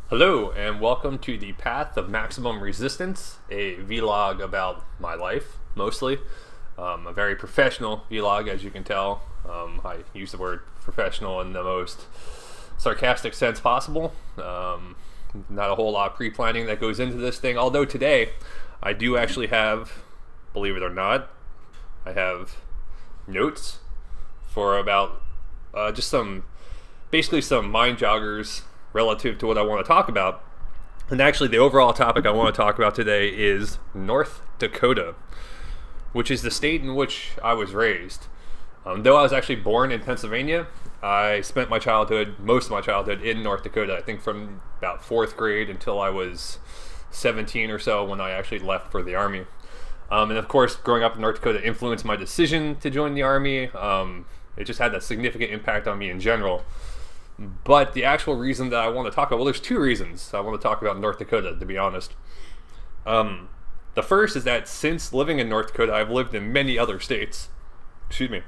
Hello, and welcome to the Path of Maximum Resistance, a vlog about my life, mostly. A very professional vlog, as you can tell. I use the word professional in the most sarcastic sense possible. Not a whole lot of pre-planning that goes into this thing, although today I do actually have, believe it or not, I have notes for about basically some mind joggers relative to what I want to talk about. And actually, the overall topic I want to talk about today is North Dakota, which is the state in which I was raised. Though I was actually born in Pennsylvania, I spent most of my childhood in North Dakota. I think from about fourth grade until I was 17 or so when I actually left for the Army. And of course, growing up in North Dakota influenced my decision to join the Army. It just had a significant impact on me in general. But the actual reason that I want to talk about, well, there's two reasons I want to talk about North Dakota, to be honest. The first is that since living in North Dakota, I've lived in many other states. Excuse me.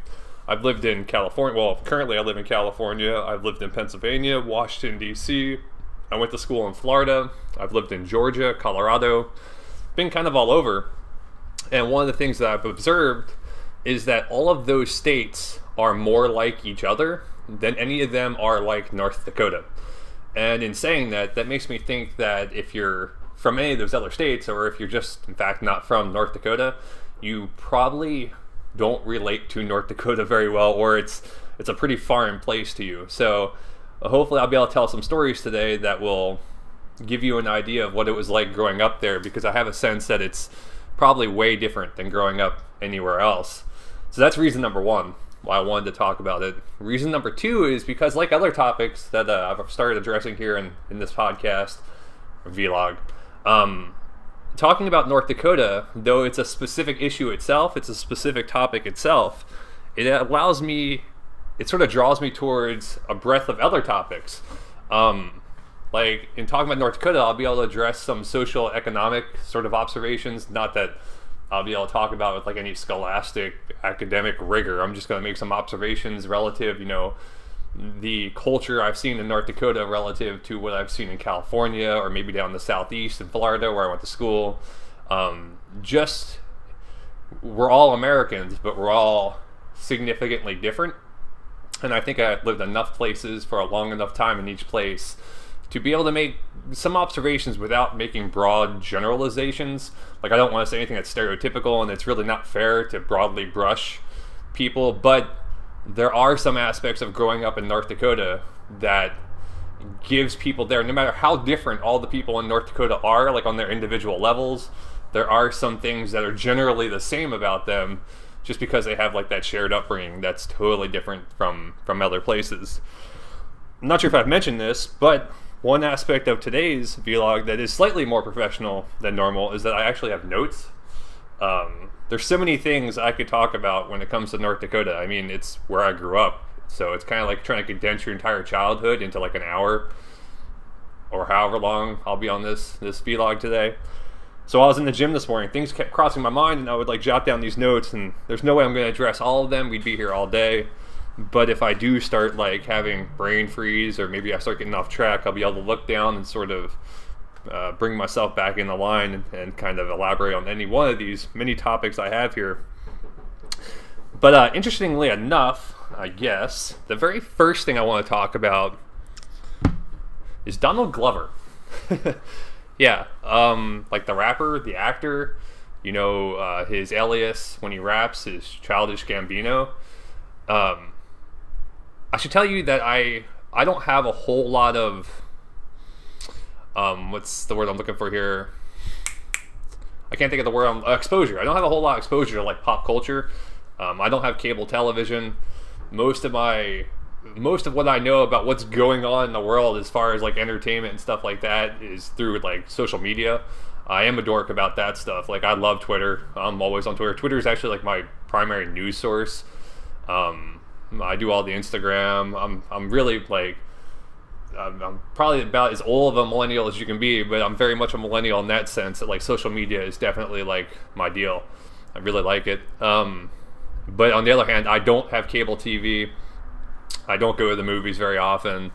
I've lived in California. Well, currently I live in California. I've lived in Pennsylvania, Washington, D.C. I went to school in Florida. I've lived in Georgia, Colorado. Been kind of all over. And one of the things that I've observed is that all of those states are more like each other than any of them are like North Dakota. And in saying that, that makes me think that if you're from any of those other states, or if you're just, in fact, not from North Dakota, you probably don't relate to North Dakota very well, or it's a pretty foreign place to you. So hopefully I'll be able to tell some stories today that will give you an idea of what it was like growing up there, because I have a sense that it's probably way different than growing up anywhere else. So that's reason number one why I wanted to talk about it. Reason number two is because, like other topics that I've started addressing here in this podcast, or vlog, talking about North Dakota, though it's a specific issue itself, it's a specific topic itself, it sort of draws me towards a breadth of other topics. Like, in talking about North Dakota, I'll be able to address some social economic sort of observations, not that I'll be able to talk about with like any scholastic academic rigor. I'm just going to make some observations relative, the culture I've seen in North Dakota relative to what I've seen in California, or maybe down in the southeast in Florida where I went to school. We're all Americans, but we're all significantly different. And I think I've lived enough places for a long enough time in each place to be able to make some observations without making broad generalizations. Like, I don't want to say anything that's stereotypical, and it's really not fair to broadly brush people, but there are some aspects of growing up in North Dakota that gives people there, no matter how different all the people in North Dakota are, like on their individual levels, there are some things that are generally the same about them just because they have like that shared upbringing that's totally different from other places. I'm not sure if I've mentioned this, but one aspect of today's vlog that is slightly more professional than normal is that I actually have notes. There's so many things I could talk about when it comes to North Dakota. I mean, it's where I grew up, so it's kind of like trying to condense your entire childhood into like an hour, or however long I'll be on this vlog today. So I was in the gym this morning, things kept crossing my mind, and I would like jot down these notes, and there's no way I'm going to address all of them. We'd be here all day. But if I do start like having brain freeze, or maybe I start getting off track, I'll be able to look down and sort of bring myself back in the line and kind of elaborate on any one of these many topics I have here. But interestingly enough, I guess, the very first thing I want to talk about is Donald Glover. Yeah, like the rapper, the actor, his alias when he raps is Childish Gambino. I should tell you that I don't have a whole lot of, what's the word I'm looking for here? I can't think of the word, exposure. I don't have a whole lot of exposure to like pop culture. I don't have cable television. Most of what I know about what's going on in the world as far as like entertainment and stuff like that is through like social media. I am a dork about that stuff. Like, I love Twitter. I'm always on Twitter. Twitter is actually like my primary news source. I do all the Instagram. I'm really like, I'm probably about as old of a millennial as you can be, but I'm very much a millennial in that sense that like social media is definitely like my deal. I really like it. But on the other hand, I don't have cable TV. I don't go to the movies very often.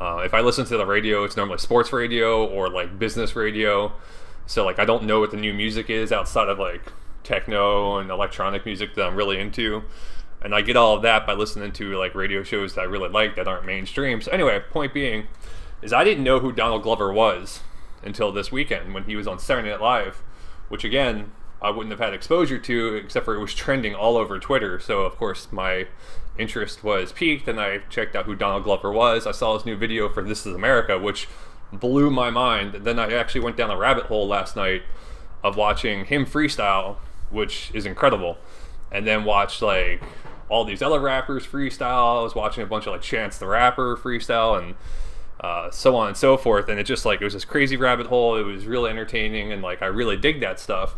If I listen to the radio, it's normally sports radio or like business radio. So like I don't know what the new music is outside of like techno and electronic music that I'm really into. And I get all of that by listening to like radio shows that I really like that aren't mainstream. So anyway, point being is I didn't know who Donald Glover was until this weekend when he was on Saturday Night Live, which again, I wouldn't have had exposure to except for it was trending all over Twitter. So of course my interest was piqued and I checked out who Donald Glover was. I saw his new video for This Is America, which blew my mind. And then I actually went down a rabbit hole last night of watching him freestyle, which is incredible. And then watched like all these other rappers freestyle. I was watching a bunch of like Chance the Rapper freestyle and so on and so forth. And it just like, it was this crazy rabbit hole. It was really entertaining and like I really dig that stuff.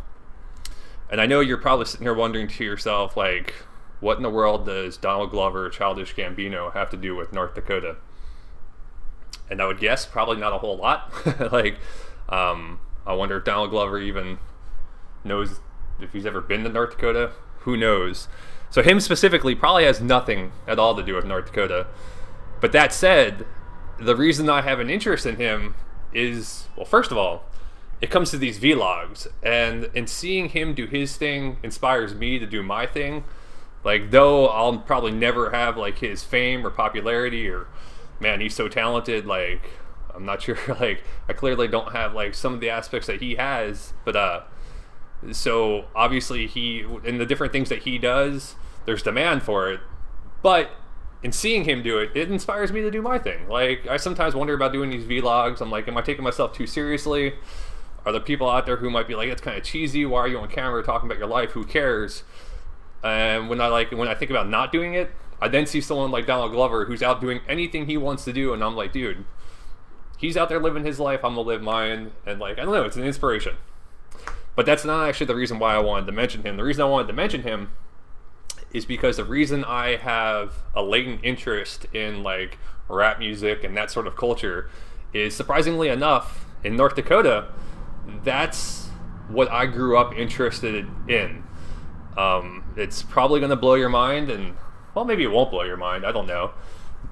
And I know you're probably sitting here wondering to yourself, like, what in the world does Donald Glover, Childish Gambino, have to do with North Dakota? And I would guess probably not a whole lot. Like, I wonder if Donald Glover even knows if he's ever been to North Dakota. Who knows? So him specifically probably has nothing at all to do with North Dakota. But that said, the reason I have an interest in him is, well, first of all, it comes to these vlogs, and in seeing him do his thing inspires me to do my thing. Like, though I'll probably never have like his fame or popularity or, man, he's so talented, like, I'm not sure, like, I clearly don't have like some of the aspects that he has, but so obviously he, in the different things that he does, there's demand for it, but in seeing him do it, it inspires me to do my thing. Like, I sometimes wonder about doing these vlogs. I'm like, am I taking myself too seriously? Are there people out there who might be like, it's kind of cheesy, why are you on camera talking about your life, who cares? And when I think about not doing it, I then see someone like Donald Glover who's out doing anything he wants to do, and I'm like, dude, he's out there living his life, I'm gonna live mine, and like, I don't know, it's an inspiration. But that's not actually the reason why I wanted to mention him. The reason I wanted to mention him is because the reason I have a latent interest in like rap music and that sort of culture is, surprisingly enough, in North Dakota, that's what I grew up interested in. It's probably going to blow your mind, and, well, maybe it won't blow your mind, I don't know.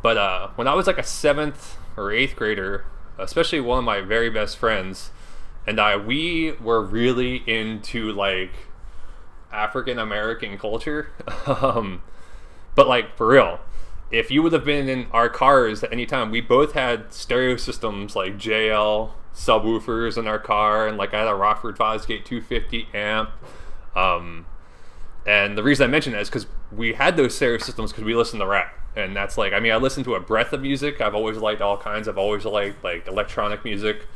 But when I was like a 7th or 8th grader, especially one of my very best friends and we were really into like African American culture. But like, for real, if you would have been in our cars at any time, we both had stereo systems like JL subwoofers in our car, and like I had a Rockford Fosgate 250 amp. And the reason I mention that is because we had those stereo systems because we listened to rap. And that's like, I mean, I listen to a breadth of music. I've always liked all kinds. I've always liked like electronic music.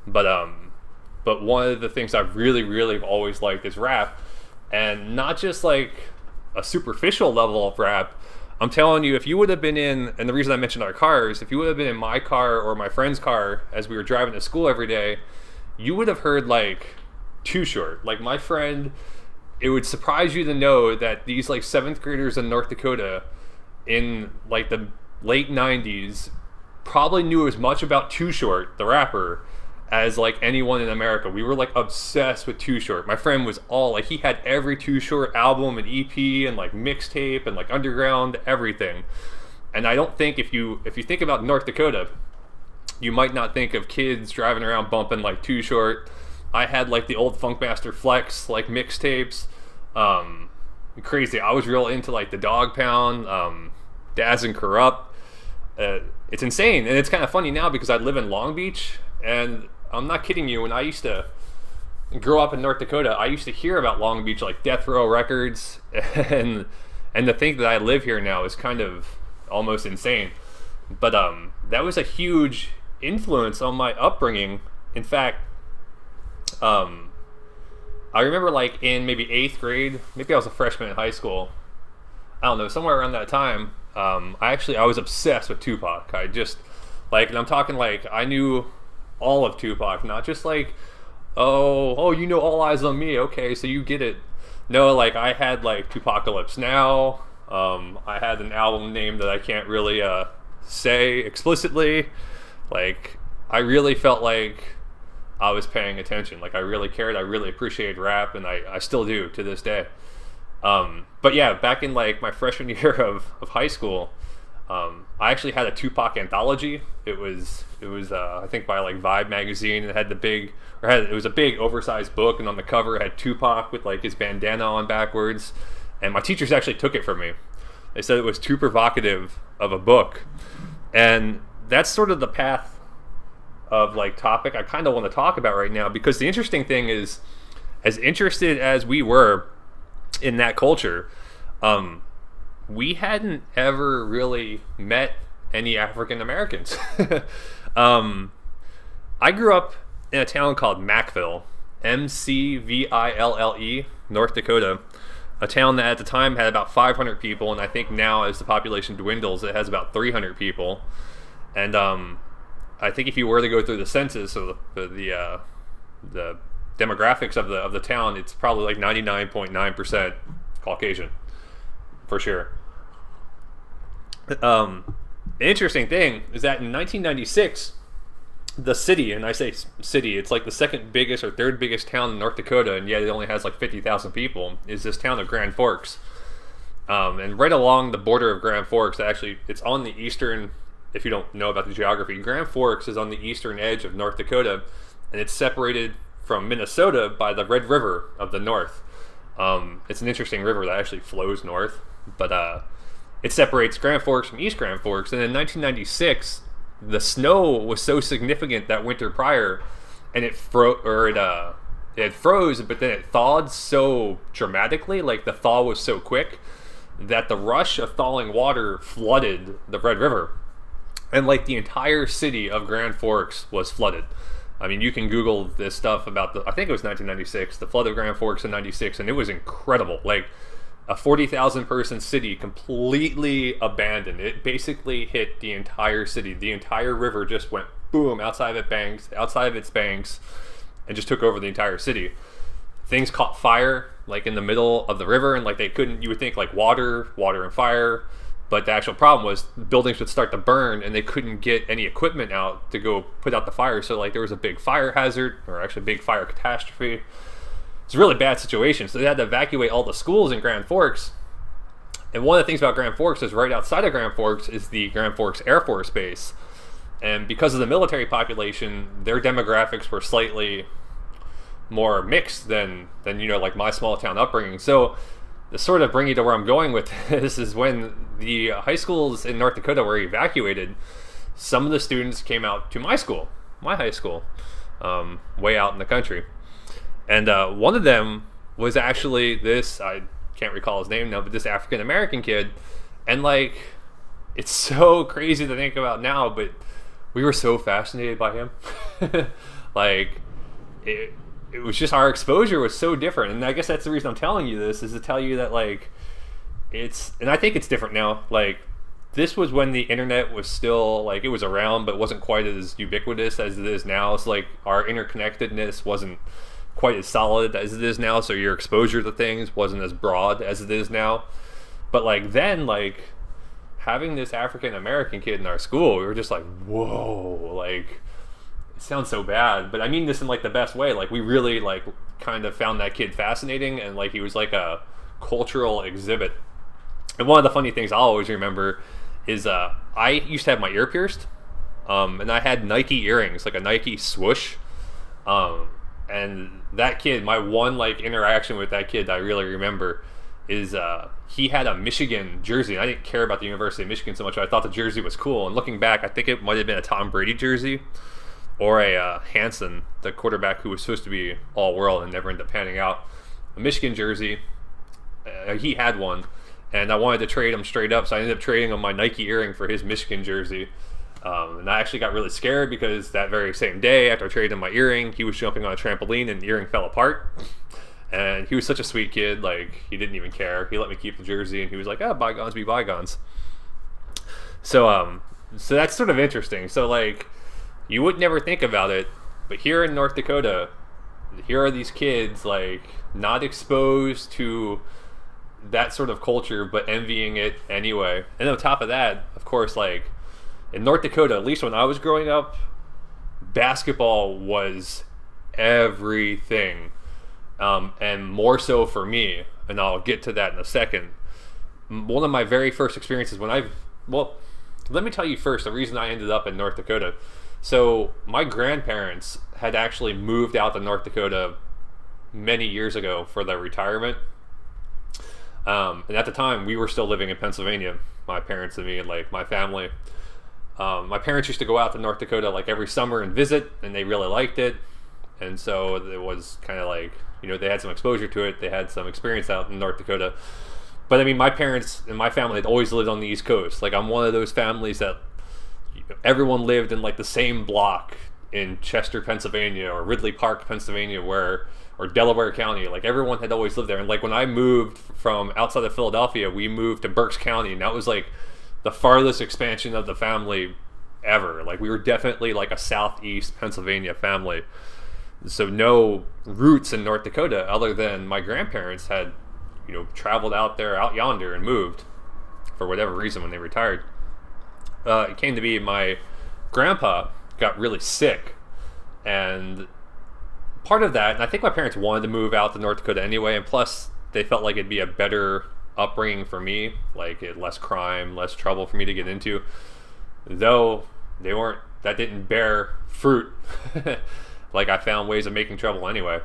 But one of the things I've really always liked is rap. And not just like a superficial level of rap. I'm telling you, if you would have been in, and the reason I mentioned our cars, if you would have been in my car or my friend's car as we were driving to school every day, you would have heard like Too Short. Like my friend, it would surprise you to know that these like 7th graders in North Dakota in like the late 90s probably knew as much about Too Short, the rapper, as like anyone in America. We were like obsessed with Too Short. My friend was all like, he had every Too Short album and EP and like mixtape and like underground, everything. And I don't think if you think about North Dakota, you might not think of kids driving around bumping like Too Short. I had like the old Funkmaster Flex like mixtapes. Crazy. I was real into like the Dog Pound, Daz and Corrupt. It's insane, and it's kind of funny now because I live in Long Beach, and I'm not kidding you. When I used to grow up in North Dakota, I used to hear about Long Beach like Death Row Records, and to think that I live here now is kind of almost insane. But that was a huge influence on my upbringing. In fact, I remember like in maybe 8th grade, maybe I was a freshman in high school, I don't know, somewhere around that time, I was obsessed with Tupac. I just, like, and I'm talking like, I knew all of Tupac, not just like, oh, you know All Eyes on Me, okay, so you get it. No, like, I had like Tupacalypse Now, I had an album name that I can't really say explicitly. Like, I really felt like I was paying attention. Like, I really cared. I really appreciated rap, and I still do to this day. But yeah, back in like my freshman year of high school, I actually had a Tupac anthology. It was I think by like Vibe magazine. It had it was a big oversized book, and on the cover it had Tupac with like his bandana on backwards. And my teachers actually took it from me. They said it was too provocative of a book, and that's sort of the path of like topic I kind of want to talk about right now, because the interesting thing is, as interested as we were in that culture, we hadn't ever really met any African Americans. I grew up in a town called Macville, Mcville, North Dakota, a town that at the time had about 500 people, and I think now as the population dwindles, it has about 300 people. And I think if you were to go through the census, so the demographics of the town, it's probably like 99.9% Caucasian, for sure. The interesting thing is that in 1996, the city, and I say city, it's like the second biggest or third biggest town in North Dakota, and yet it only has like 50,000 people, is this town of Grand Forks. And right along the border of Grand Forks, it's on the eastern, if you don't know about the geography, Grand Forks is on the eastern edge of North Dakota, and it's separated from Minnesota by the Red River of the north. It's an interesting river that actually flows north, but it separates Grand Forks from East Grand Forks. And in 1996, the snow was so significant that winter prior, and it froze, but then it thawed so dramatically, like the thaw was so quick, that the rush of thawing water flooded the Red River. And like the entire city of Grand Forks was flooded. I mean, you can Google this stuff about I think it was 1996, the flood of Grand Forks in 96, and it was incredible. Like a 40,000 person city completely abandoned. It basically hit the entire city. The entire river just went boom outside of its banks, and just took over the entire city. Things caught fire like in the middle of the river, and like you would think like water and fire, but the actual problem was buildings would start to burn, and they couldn't get any equipment out to go put out the fire. So like there was a big fire hazard, or actually a big fire catastrophe. It's a really bad situation. So they had to evacuate all the schools in Grand Forks. And one of the things about Grand Forks is right outside of Grand Forks is the Grand Forks Air Force Base. And because of the military population, their demographics were slightly more mixed than like my small town upbringing. So to sort of bring you to where I'm going with this is when the high schools in North Dakota were evacuated, some of the students came out to my high school, way out in the country. And one of them was actually this, I can't recall his name now, but this African American kid. And like, it's so crazy to think about now, but we were so fascinated by him. Like, it was just, our exposure was so different. And I guess that's the reason I'm telling you this, is to tell you that like, and I think it's different now. Like, this was when the internet was still, like, it was around, but wasn't quite as ubiquitous as it is now. It's like our interconnectedness wasn't quite as solid as it is now, so your exposure to things wasn't as broad as it is now. But like then, like having this African American kid in our school, we were just like, whoa, like it sounds so bad, but I mean this in like the best way. Like we really like kind of found that kid fascinating, and like he was like a cultural exhibit. And one of the funny things I'll always remember is I used to have my ear pierced, and I had Nike earrings, like a Nike swoosh. And that kid, my one like interaction with that kid that I really remember is he had a Michigan jersey. And I didn't care about the University of Michigan so much, but I thought the jersey was cool. And looking back, I think it might have been a Tom Brady jersey or a Hansen, the quarterback who was supposed to be all-world and never ended up panning out. A Michigan jersey. He had one, and I wanted to trade him straight up, so I ended up trading him my Nike earring for his Michigan jersey. And I actually got really scared because that very same day after I traded him my earring, he was jumping on a trampoline and the earring fell apart. And he was such a sweet kid, like he didn't even care. He let me keep the jersey, and he was like, "Oh, bygones be bygones." So that's sort of interesting. So like, you would never think about it, but here in North Dakota, here are these kids like not exposed to that sort of culture, but envying it anyway. And on top of that, of course, like in North Dakota, at least when I was growing up, basketball was everything, and more so for me, and I'll get to that in a second. One of my very first experiences let me tell you first the reason I ended up in North Dakota. So my grandparents had actually moved out to North Dakota many years ago for their retirement. And at the time, we were still living in Pennsylvania, my parents and me and like my family. My parents used to go out to North Dakota like every summer and visit, and they really liked it. And so it was kind of like, they had some exposure to it. They had some experience out in North Dakota. But I mean, my parents and my family had always lived on the East Coast. Like, I'm one of those families that everyone lived in like the same block in Chester, Pennsylvania, or Ridley Park, Pennsylvania, or Delaware County. Like, everyone had always lived there. And like when I moved from outside of Philadelphia, we moved to Berks County, and that was like the farthest expansion of the family ever. Like, we were definitely like a southeast Pennsylvania family. So no roots in North Dakota other than my grandparents had, traveled out there, out yonder, and moved for whatever reason when they retired. It came to be my grandpa got really sick, and part of that, and I think my parents wanted to move out to North Dakota anyway, and plus they felt like it'd be a better upbringing for me, like less crime, less trouble for me to get into, though that didn't bear fruit. Like, I found ways of making trouble anyway,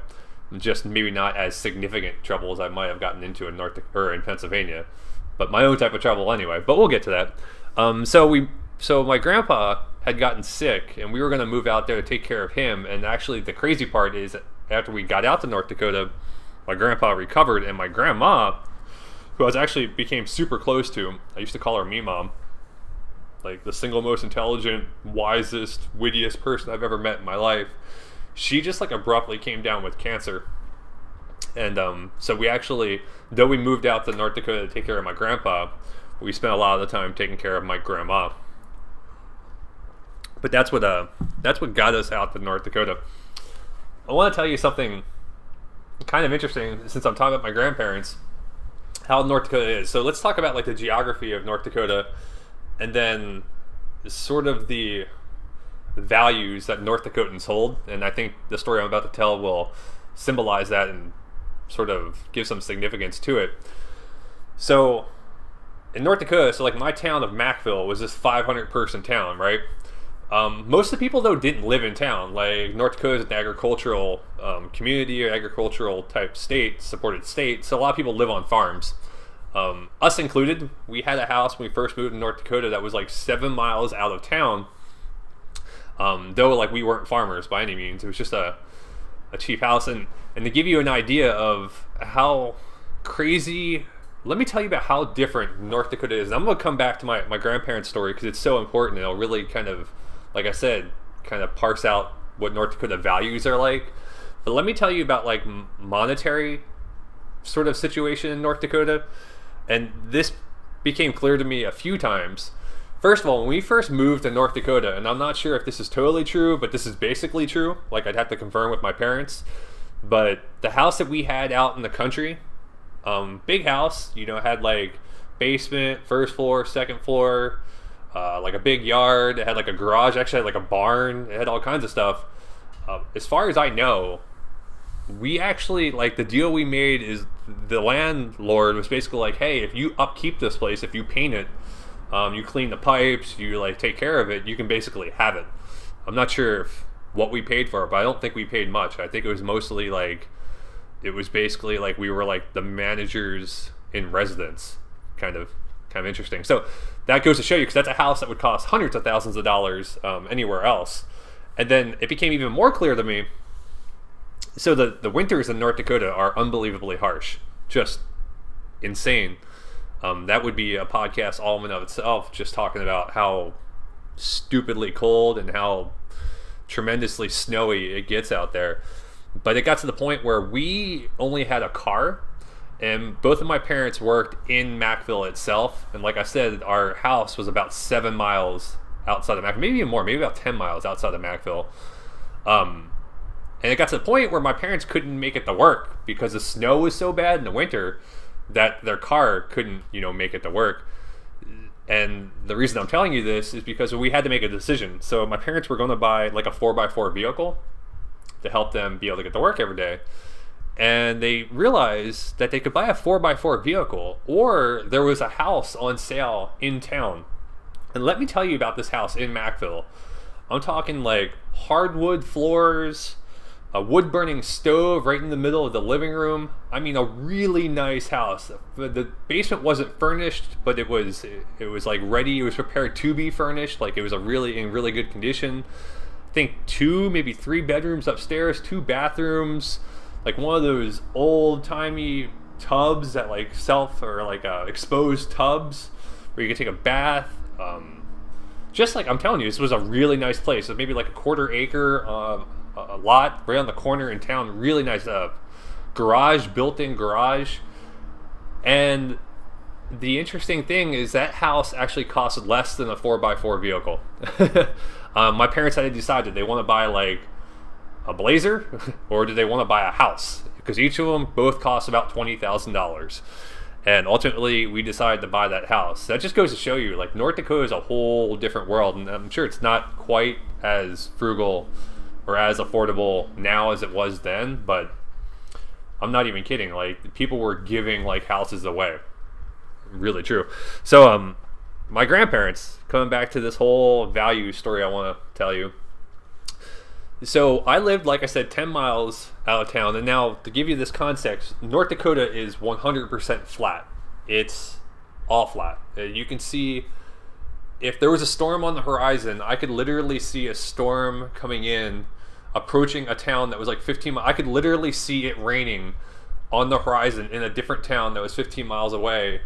just maybe not as significant trouble as I might have gotten into in in Pennsylvania, but my own type of trouble anyway. But we'll get to that. So my grandpa had gotten sick, and we were going to move out there to take care of him. And actually, the crazy part is, after we got out to North Dakota, my grandpa recovered, and my grandma, who I actually became super close to, I used to call her me mom, like the single most intelligent, wisest, wittiest person I've ever met in my life. She just like abruptly came down with cancer. And so we actually, though we moved out to North Dakota to take care of my grandpa, we spent a lot of the time taking care of my grandma. But that's what got us out to North Dakota. I want to tell you something kind of interesting, since I'm talking about my grandparents, how North Dakota is. So let's talk about like the geography of North Dakota, and then sort of the values that North Dakotans hold. And I think the story I'm about to tell will symbolize that and sort of give some significance to it. So in North Dakota, so like my town of Mackville was this 500 person town, right? Most of the people though didn't live in town. Like, North Dakota is an agricultural community, or agricultural type state, supported state, so a lot of people live on farms. Us included. We had a house when we first moved to North Dakota that was like 7 miles out of town. Though like we weren't farmers by any means. It was just a cheap house. And to give you an idea of how crazy, let me tell you about how different North Dakota is. I'm going to come back to my grandparents' story because it's so important. It'll really kind of, like I said, kind of parse out what North Dakota values are like. But let me tell you about like monetary sort of situation in North Dakota. And this became clear to me a few times. First of all, when we first moved to North Dakota, and I'm not sure if this is totally true, but this is basically true. Like, I'd have to confirm with my parents. But the house that we had out in the country, big house, had like basement, first floor, second floor, like a big yard. It had like a garage, actually had like a barn. It had all kinds of stuff. As far as I know, we actually, like, the deal we made is the landlord was basically like, hey, if you upkeep this place, if you paint it, you clean the pipes, you like take care of it, you can basically have it. I'm not sure what we paid for it, but I don't think we paid much. I think it was mostly like, it was basically like we were like the managers in residence, kind of interesting. So that goes to show you, because that's a house that would cost hundreds of thousands of dollars anywhere else. And then it became even more clear to me. So the winters in North Dakota are unbelievably harsh, just insane. That would be a podcast all in and of itself, just talking about how stupidly cold and how tremendously snowy it gets out there. But it got to the point where we only had a car, and both of my parents worked in Mackville itself. And like I said, our house was about 7 miles outside of Mackville, maybe even more, maybe about 10 miles outside of Mackville. And it got to the point where my parents couldn't make it to work because the snow was so bad in the winter that their car couldn't, make it to work. And the reason I'm telling you this is because we had to make a decision. So my parents were going to buy like a 4x4 vehicle to help them be able to get to work every day. And they realized that they could buy a 4x4 vehicle, or there was a house on sale in town And let me tell you about this house in Macville. I'm talking like hardwood floors, a wood burning stove right in the middle of the living room. I mean, a really nice house. The basement wasn't furnished, but it was like ready. It was prepared to be furnished. Like, it was in really good condition. I think 2, maybe 3 bedrooms upstairs, 2 bathrooms, like one of those old timey tubs that like exposed tubs where you can take a bath. Just like, I'm telling you, this was a really nice place. It maybe like a 1/4 acre a lot right on the corner in town. Really nice garage, built-in garage. And the interesting thing is that house actually costed less than a 4x4 vehicle. My parents had to decide, did they want to buy like a Blazer or did they want to buy a house? Because each of them both cost about $20,000. And ultimately, we decided to buy that house. That just goes to show you, like, North Dakota is a whole different world. And I'm sure it's not quite as frugal or as affordable now as it was then. But I'm not even kidding. Like, people were giving, like, houses away. Really true. So, my grandparents, coming back to this whole value story I want to tell you. So I lived, like I said, 10 miles out of town. And now, to give you this context, North Dakota is 100% flat. It's all flat. You can see, if there was a storm on the horizon, I could literally see a storm coming in, approaching a town that was like 15 miles. I could literally see it raining on the horizon in a different town that was 15 miles away,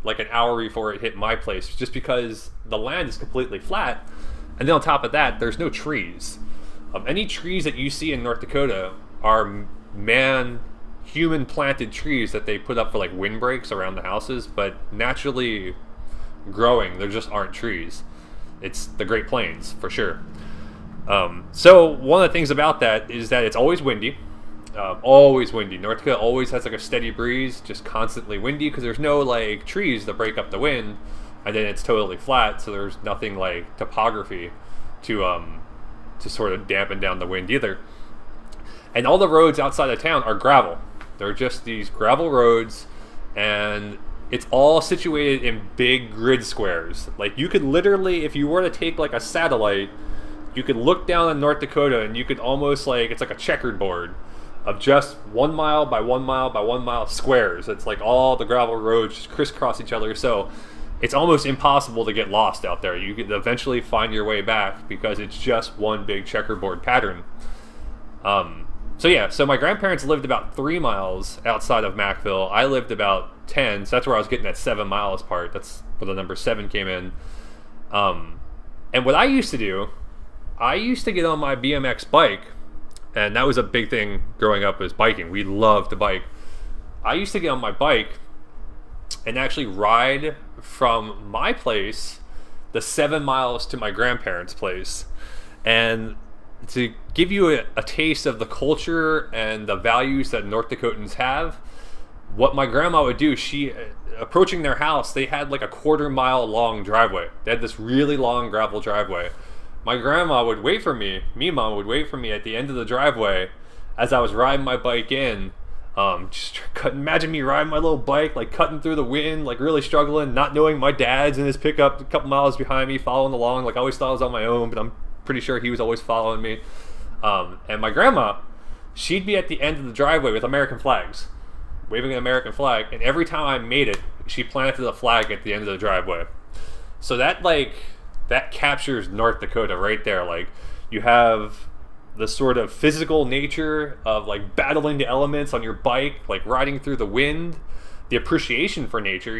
like an hour before it hit my place, just because the land is completely flat. And then on top of that, there's no trees. Any trees that you see in North Dakota are human planted trees that they put up for like windbreaks around the houses, but naturally growing, there just aren't trees. It's the Great Plains for sure. So one of the things about that is that it's always windy. Always windy. North Dakota always has like a steady breeze, just constantly windy, because there's no like trees to break up the wind, and then it's totally flat, so there's nothing like topography to sort of dampen down the wind either. And all the roads outside of town are gravel. They're just these gravel roads, and it's all situated in big grid squares. Like, you could literally, if you were to take like a satellite, you could look down on North Dakota and you could almost like, it's like a checkered board of just 1 mile by 1 mile by 1 mile squares. It's like all the gravel roads just crisscross each other. So it's almost impossible to get lost out there. You could eventually find your way back because it's just one big checkerboard pattern. So my grandparents lived about 3 miles outside of Macville. I lived about 10, so that's where I was getting that 7 miles part. That's where the number 7 came in. And what I used to do, I used to get on my BMX bike, and that was a big thing growing up, was biking. We loved to bike. I used to get on my bike and actually ride from my place the 7 miles to my grandparents' place. And to give you a taste of the culture and the values that North Dakotans have, what my grandma would do, approaching their house, they had like a 1/4 mile long driveway. They had this really long gravel driveway. My grandma would wait for me, mom would wait for me at the end of the driveway as I was riding my bike in. Imagine me riding my little bike, like cutting through the wind, like really struggling, not knowing my dad's in his pickup a couple miles behind me, following along. Like, I always thought I was on my own, but I'm pretty sure he was always following me. And my grandma, she'd be at the end of the driveway with American flags, waving an American flag, and every time I made it, she planted a flag at the end of the driveway. So that captures North Dakota right there. Like, you have the sort of physical nature of like battling the elements on your bike, like riding through the wind, the appreciation for nature.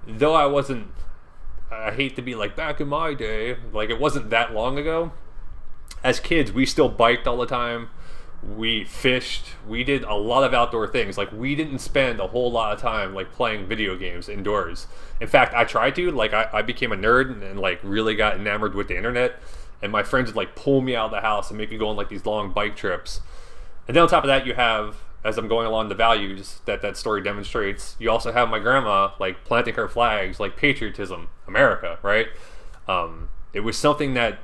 Though I hate to be like back in my day, like it wasn't that long ago. As kids, we still biked all the time. We fished. We did a lot of outdoor things. Like, we didn't spend a whole lot of time like playing video games indoors. In fact, I tried to. Like, I became a nerd and like really got enamored with the internet. And my friends would like pull me out of the house and make me go on like these long bike trips. And then on top of that, you have, as I'm going along the values that story demonstrates, you also have my grandma like planting her flags, like patriotism, America, right? It was something that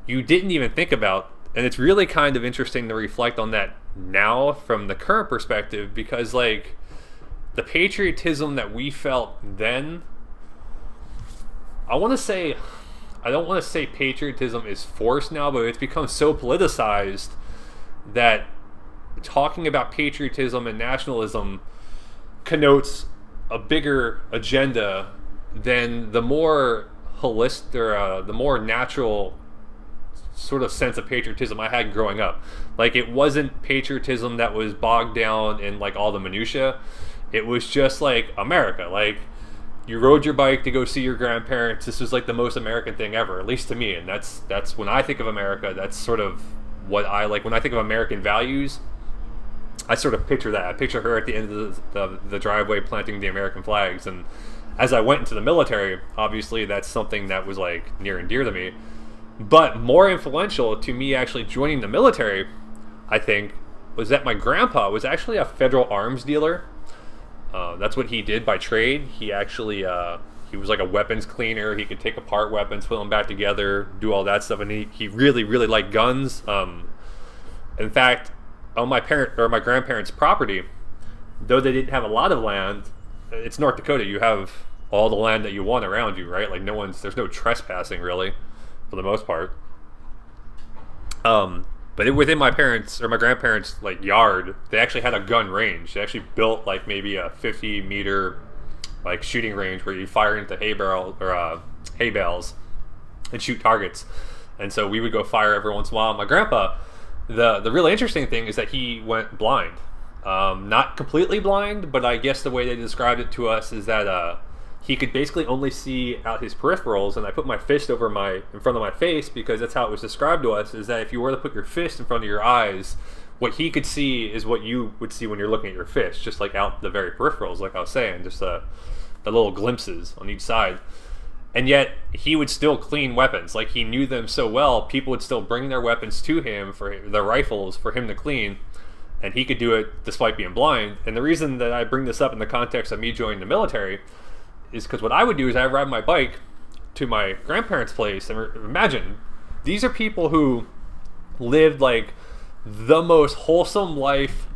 you didn't even think about. And it's really kind of interesting to reflect on that now from the current perspective, because like the patriotism that we felt then, I want to say, I don't want to say patriotism is forced now, but it's become so politicized that talking about patriotism and nationalism connotes a bigger agenda than the more holistic, or the more natural sort of sense of patriotism I had growing up. Like, it wasn't patriotism that was bogged down in like all the minutia. It was just like America. Like, you rode your bike to go see your grandparents. This was like the most American thing ever, at least to me. And that's when I think of America, that's sort of what I like. When I think of American values, I sort of picture that. I picture her at the end of the driveway planting the American flags. And as I went into the military, obviously that's something that was like near and dear to me. But more influential to me actually joining the military, I think, was that my grandpa was actually a federal arms dealer. That's what he did by trade. He actually he was like a weapons cleaner. He could take apart weapons, put them back together, do all that stuff, and he really really liked guns. In fact, on my grandparents' property, though they didn't have a lot of land, it's North Dakota. You have all the land that you want around you, right? Like there's no trespassing really, for the most part. But within my grandparents' like yard, they actually had a gun range. They actually built like maybe a 50-meter like shooting range where you fire into hay bales and shoot targets. And so we would go fire every once in a while. My grandpa, the really interesting thing is that he went blind. Not completely blind, but I guess the way they described it to us is that he could basically only see out his peripherals, and I put my fist in front of my face because that's how it was described to us, is that if you were to put your fist in front of your eyes, what he could see is what you would see when you're looking at your fist, just like out the very peripherals, like I was saying, just the little glimpses on each side. And yet, he would still clean weapons. Like, he knew them so well, people would still bring their weapons to him, for their rifles, for him to clean, and he could do it despite being blind. And the reason that I bring this up in the context of me joining the military is because what I would do is I'd ride my bike to my grandparents' place, and imagine, these are people who lived like the most wholesome life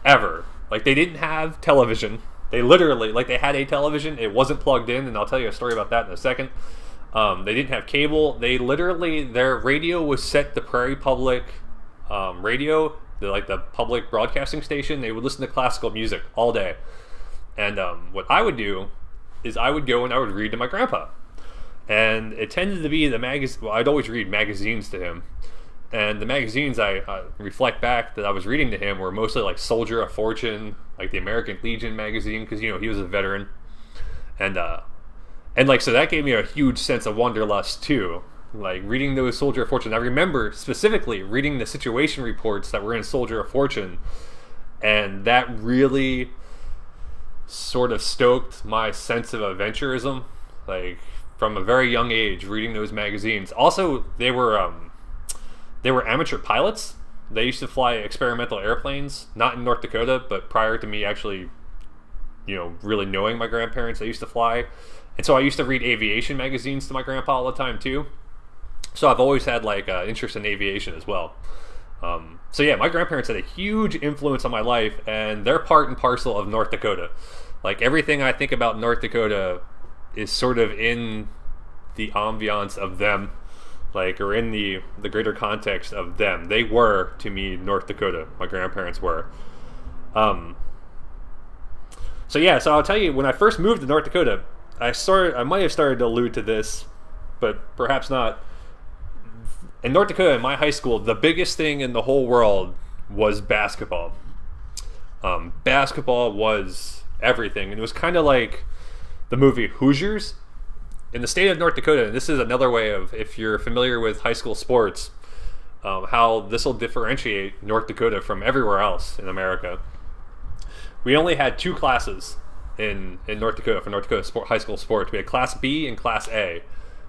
ever. Like, they didn't have television. They literally, like, they had a television, it wasn't plugged in, and I'll tell you a story about that in a second. They didn't have cable. They literally, their radio was set to Prairie Public radio, the public broadcasting station. They would listen to classical music all day. And what I would do is I would go and I would read to my grandpa. And it tended to be the magazine. Well, I'd always read magazines to him. And the magazines I reflect back that I was reading to him were mostly like Soldier of Fortune, like the American Legion magazine, because, he was a veteran. And like, so that gave me a huge sense of wanderlust too. Like, reading those Soldier of Fortune. I remember specifically reading the situation reports that were in Soldier of Fortune. And that really sort of stoked my sense of adventurism, like, from a very young age, reading those magazines. Also, they were amateur pilots. They used to fly experimental airplanes, not in North Dakota, but prior to me actually, really knowing my grandparents, they used to fly. And so I used to read aviation magazines to my grandpa all the time too. So I've always had like interest in aviation as well. So yeah, my grandparents had a huge influence on my life, and they're part and parcel of North Dakota. Like, everything I think about North Dakota is sort of in the ambiance of them, like, or in the greater context of them. They were, to me, North Dakota. My grandparents were. So I'll tell you, when I first moved to North Dakota, I might have started to allude to this, but perhaps not. In North Dakota, in my high school, the biggest thing in the whole world was basketball. Basketball was everything, and it was kind of like the movie Hoosiers. In the state of North Dakota, and this is another way of, if you're familiar with high school sports, how this will differentiate North Dakota from everywhere else in America. We only had 2 classes in North Dakota for North Dakota high school sports. We had Class B and Class A.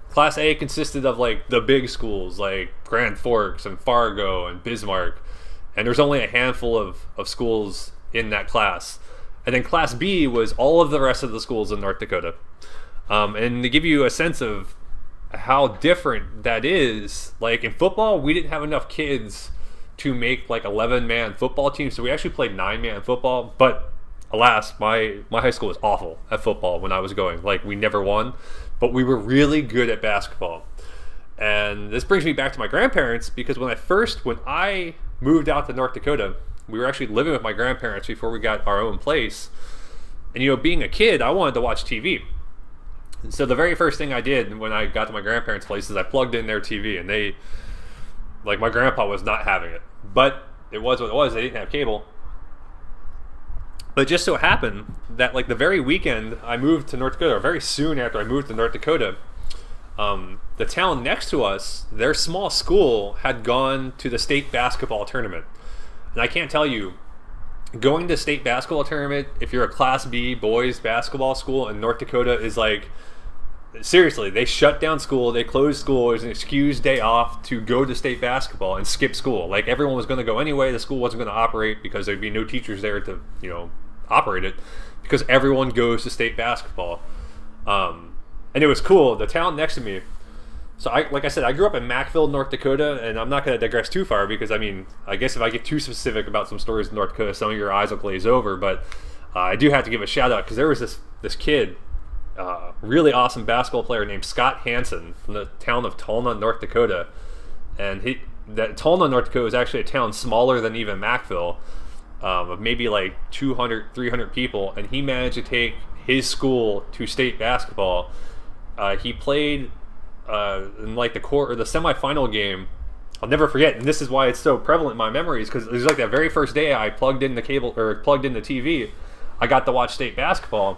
Class A consisted of like the big schools like Grand Forks and Fargo and Bismarck, and there's only a handful of schools in that class. And then Class B was all of the rest of the schools in North Dakota. And to give you a sense of how different that is, like, in football, we didn't have enough kids to make like 11-man football teams, so we actually played 9-man football. But alas, my high school was awful at football when I was going. Like, we never won, but we were really good at basketball. And this brings me back to my grandparents, because when I moved out to North Dakota, we were actually living with my grandparents before we got our own place. And being a kid, I wanted to watch TV. And so the very first thing I did when I got to my grandparents' place is I plugged in their TV, and my grandpa was not having it. But it was what it was. They didn't have cable. But it just so happened that the very weekend I moved to North Dakota, or very soon after I moved to North Dakota, the town next to us, their small school had gone to the state basketball tournament. And I can't tell you, going to state basketball tournament, if you're a Class B boys basketball school in North Dakota, is seriously, they shut down school, they closed school, it was an excused day off to go to state basketball and skip school. Everyone was going to go anyway, the school wasn't going to operate because there'd be no teachers there to, operate it, because everyone goes to state basketball. And it was cool. The town next to me, so like I said, I grew up in Mackville, North Dakota, and I'm not going to digress too far because, I guess if I get too specific about some stories in North Dakota, some of your eyes will glaze over, but I do have to give a shout out because there was this kid, really awesome basketball player named Scott Hansen from the town of Tulna, North Dakota. And Tulna, North Dakota is actually a town smaller than even Mackville, of maybe 200, 300 people, and he managed to take his school to state basketball. He played in the semifinal game. I'll never forget, and this is why it's so prevalent in my memories, because it was that very first day I plugged in the TV. I got to watch state basketball,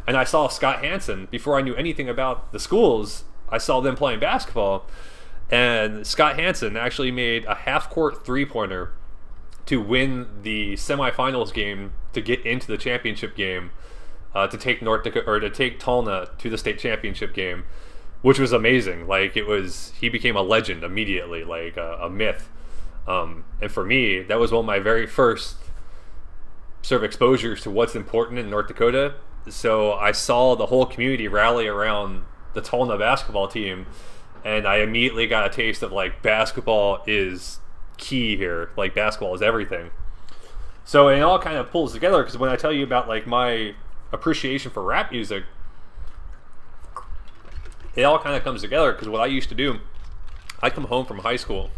and I saw Scott Hansen. Before I knew anything about the schools, I saw them playing basketball, and Scott Hansen actually made a half-court three-pointer to win the semifinals game to get into the championship game, to take North Dakota, or to take Tulna to the state championship game, which was amazing. He became a legend immediately, a myth. And for me, that was one of my very first sort of exposures to what's important in North Dakota. So I saw the whole community rally around the Tulna basketball team, and I immediately got a taste of basketball is key here. Basketball is everything. So it all kind of pulls together, because when I tell you about my appreciation for rap music, it all kind of comes together, because what I used to do, I'd come home from school,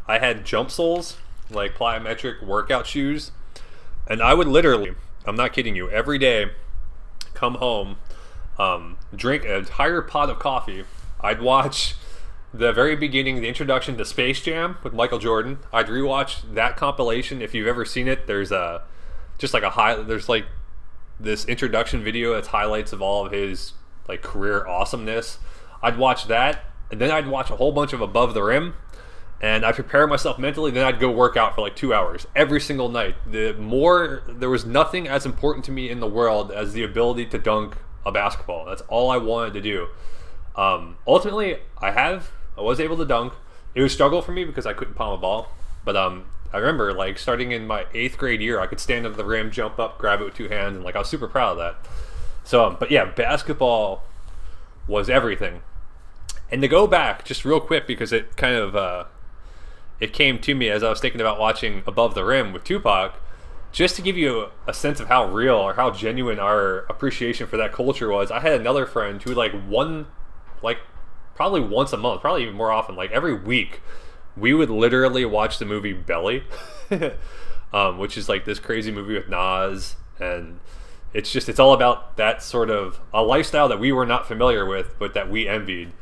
I had jump soles, plyometric workout shoes, and I would literally, I'm not kidding you, every day come home, drink an entire pot of coffee. I'd watch the very beginning, the introduction to Space Jam with Michael Jordan. I'd rewatch that compilation. If you've ever seen it, there's there's this introduction video that's highlights of all of his career awesomeness. I'd watch that, and then I'd watch a whole bunch of Above the Rim, and I'd prepare myself mentally. Then I'd go work out for 2 hours every single night. There was nothing as important to me in the world as the ability to dunk a basketball. That's all I wanted to do. Ultimately, I was able to dunk. It was a struggle for me because I couldn't palm a ball, but I remember starting in my 8th grade year, I could stand under the rim, jump up, grab it with 2 hands, and I was super proud of that. So, but yeah, basketball was everything. And to go back just real quick, because it kind of it came to me as I was thinking about watching Above the Rim with Tupac, just to give you a sense of how real or how genuine our appreciation for that culture was. I had another friend who probably once a month, probably even more often, every week, we would literally watch the movie Belly, which is this crazy movie with Nas, and it's all about that sort of a lifestyle that we were not familiar with, but that we envied,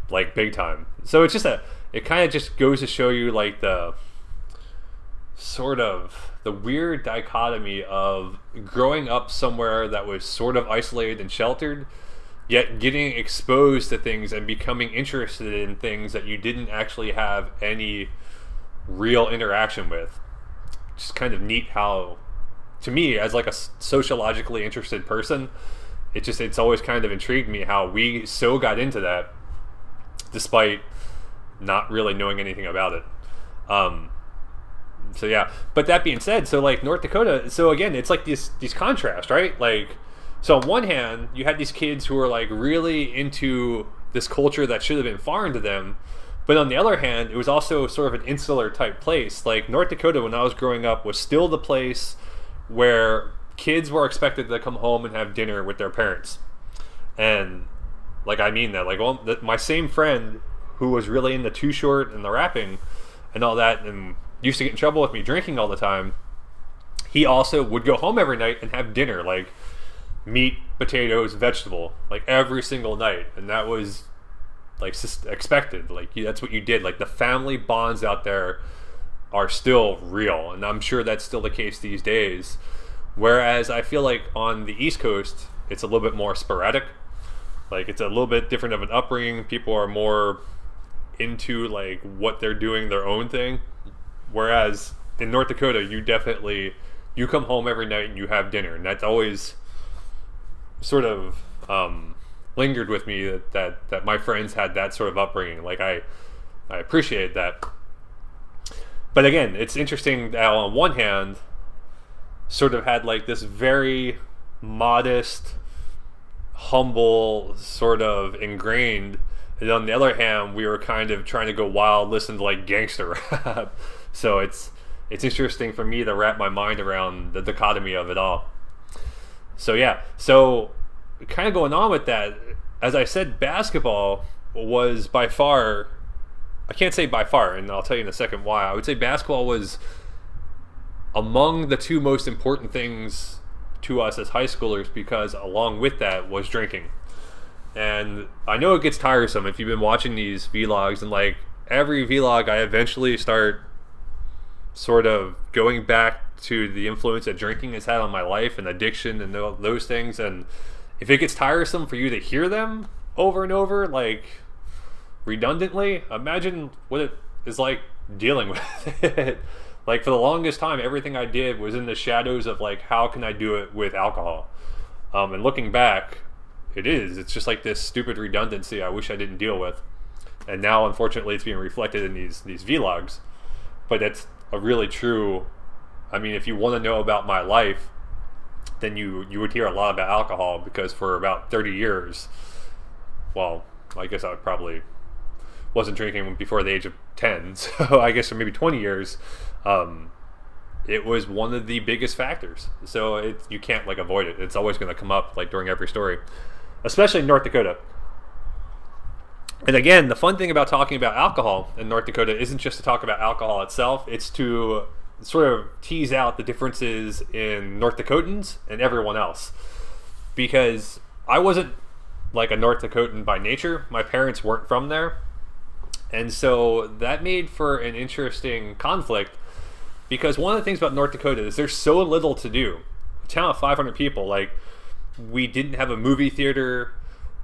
big time. So it's just it kind of just goes to show you the sort of the weird dichotomy of growing up somewhere that was sort of isolated and sheltered, yet getting exposed to things and becoming interested in things that you didn't actually have any real interaction with. Just kind of neat how, to me, as a sociologically interested person, it's always kind of intrigued me how we so got into that despite not really knowing anything about it. So yeah, but that being said, so North Dakota, so again, it's these contrasts, right? So on one hand, you had these kids who were really into this culture that should have been foreign to them, but on the other hand, it was also sort of an insular type place. North Dakota, when I was growing up, was still the place where kids were expected to come home and have dinner with their parents. And like, I mean that. Like, my same friend who was really into Too Short and the rapping and all that, and used to get in trouble with me drinking all the time, he also would go home every night and have dinner, like meat, potatoes, vegetable, like every single night. And that was like expected. Like, that's what you did. Like, the family bonds out there are still real, and I'm sure that's still the case these days. Whereas I feel like on the East Coast, it's a little bit more sporadic. Like, it's a little bit different of an upbringing. People are more into like what they're doing, their own thing. Whereas in North Dakota, you come home every night and you have dinner, and that's always sort of lingered with me, that my friends had that sort of upbringing. Like, I appreciate that. But again, it's interesting that on one hand, sort of had like this very modest, humble, sort of ingrained, and on the other hand, we were kind of trying to go wild, listen to like gangster rap. So it's interesting for me to wrap my mind around the dichotomy of it all. So yeah, so kind of going on with that, as I said, basketball was by far, I can't say by far, and I'll tell you in a second why. I would say basketball was among the two most important things to us as high schoolers, because along with that was drinking. And I know it gets tiresome if you've been watching these vlogs, and like every vlog I eventually start sort of going back to the influence that drinking has had on my life and addiction and those things. And if it gets tiresome for you to hear them over and over, like redundantly, imagine what it is like dealing with it. Like, for the longest time, everything I did was in the shadows of like, how can I do it with alcohol? And looking back, it's just like this stupid redundancy I wish I didn't deal with. And now, unfortunately, it's being reflected in these vlogs. But it's a really true, I mean, if you want to know about my life, then you would hear a lot about alcohol, because for about 30 years, well, I guess I probably wasn't drinking before the age of 10, so I guess for maybe 20 years, it was one of the biggest factors. So you can't like avoid it. It's always going to come up like during every story, especially in North Dakota. And again, the fun thing about talking about alcohol in North Dakota isn't just to talk about alcohol itself, it's to sort of tease out the differences in North Dakotans and everyone else. Because I wasn't like a North Dakotan by nature. My parents weren't from there. And so that made for an interesting conflict, because one of the things about North Dakota is there's so little to do. A town of 500 people, like, we didn't have a movie theater,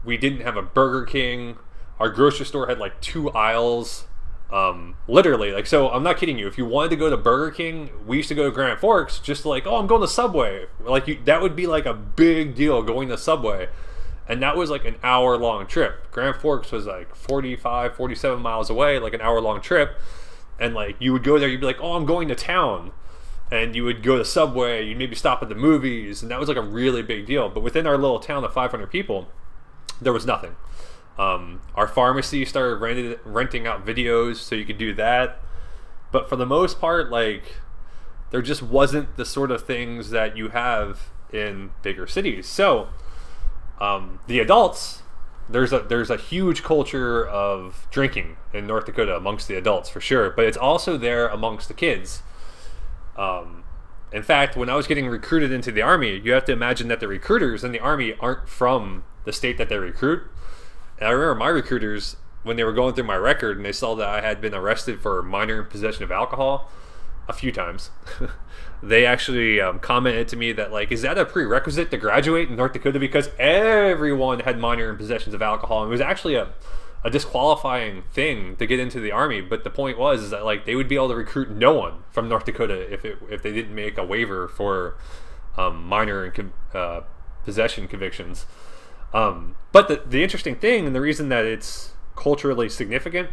we didn't have a Burger King, our grocery store had like 2 aisles, literally. Like, so I'm not kidding you, if you wanted to go to Burger King, we used to go to Grand Forks just to like, oh, I'm going to Subway. Like, that would be like a big deal, going to Subway. And that was like an hour-long trip. Grand Forks was like 45, 47 miles away, like an hour-long trip. And like, you would go there, you'd be like, oh, I'm going to town. And you would go to Subway, you'd maybe stop at the movies, and that was like a really big deal. But within our little town of 500 people, there was nothing. Our pharmacy started renting out videos, so you could do that. But for the most part, like, there just wasn't the sort of things that you have in bigger cities. So the adults, there's a huge culture of drinking in North Dakota amongst the adults, for sure, but it's also there amongst the kids. In fact, when I was getting recruited into the Army, you have to imagine that the recruiters in the Army aren't from the state that they recruit. And I remember my recruiters, when they were going through my record and they saw that I had been arrested for minor possession of alcohol a few times, they actually commented to me that, like, is that a prerequisite to graduate in North Dakota? Because everyone had minor possessions of alcohol. And it was actually a disqualifying thing to get into the Army. But the point was is that, like, they would be able to recruit no one from North Dakota if they didn't make a waiver for minor possession convictions. But the interesting thing, and the reason that it's culturally significant,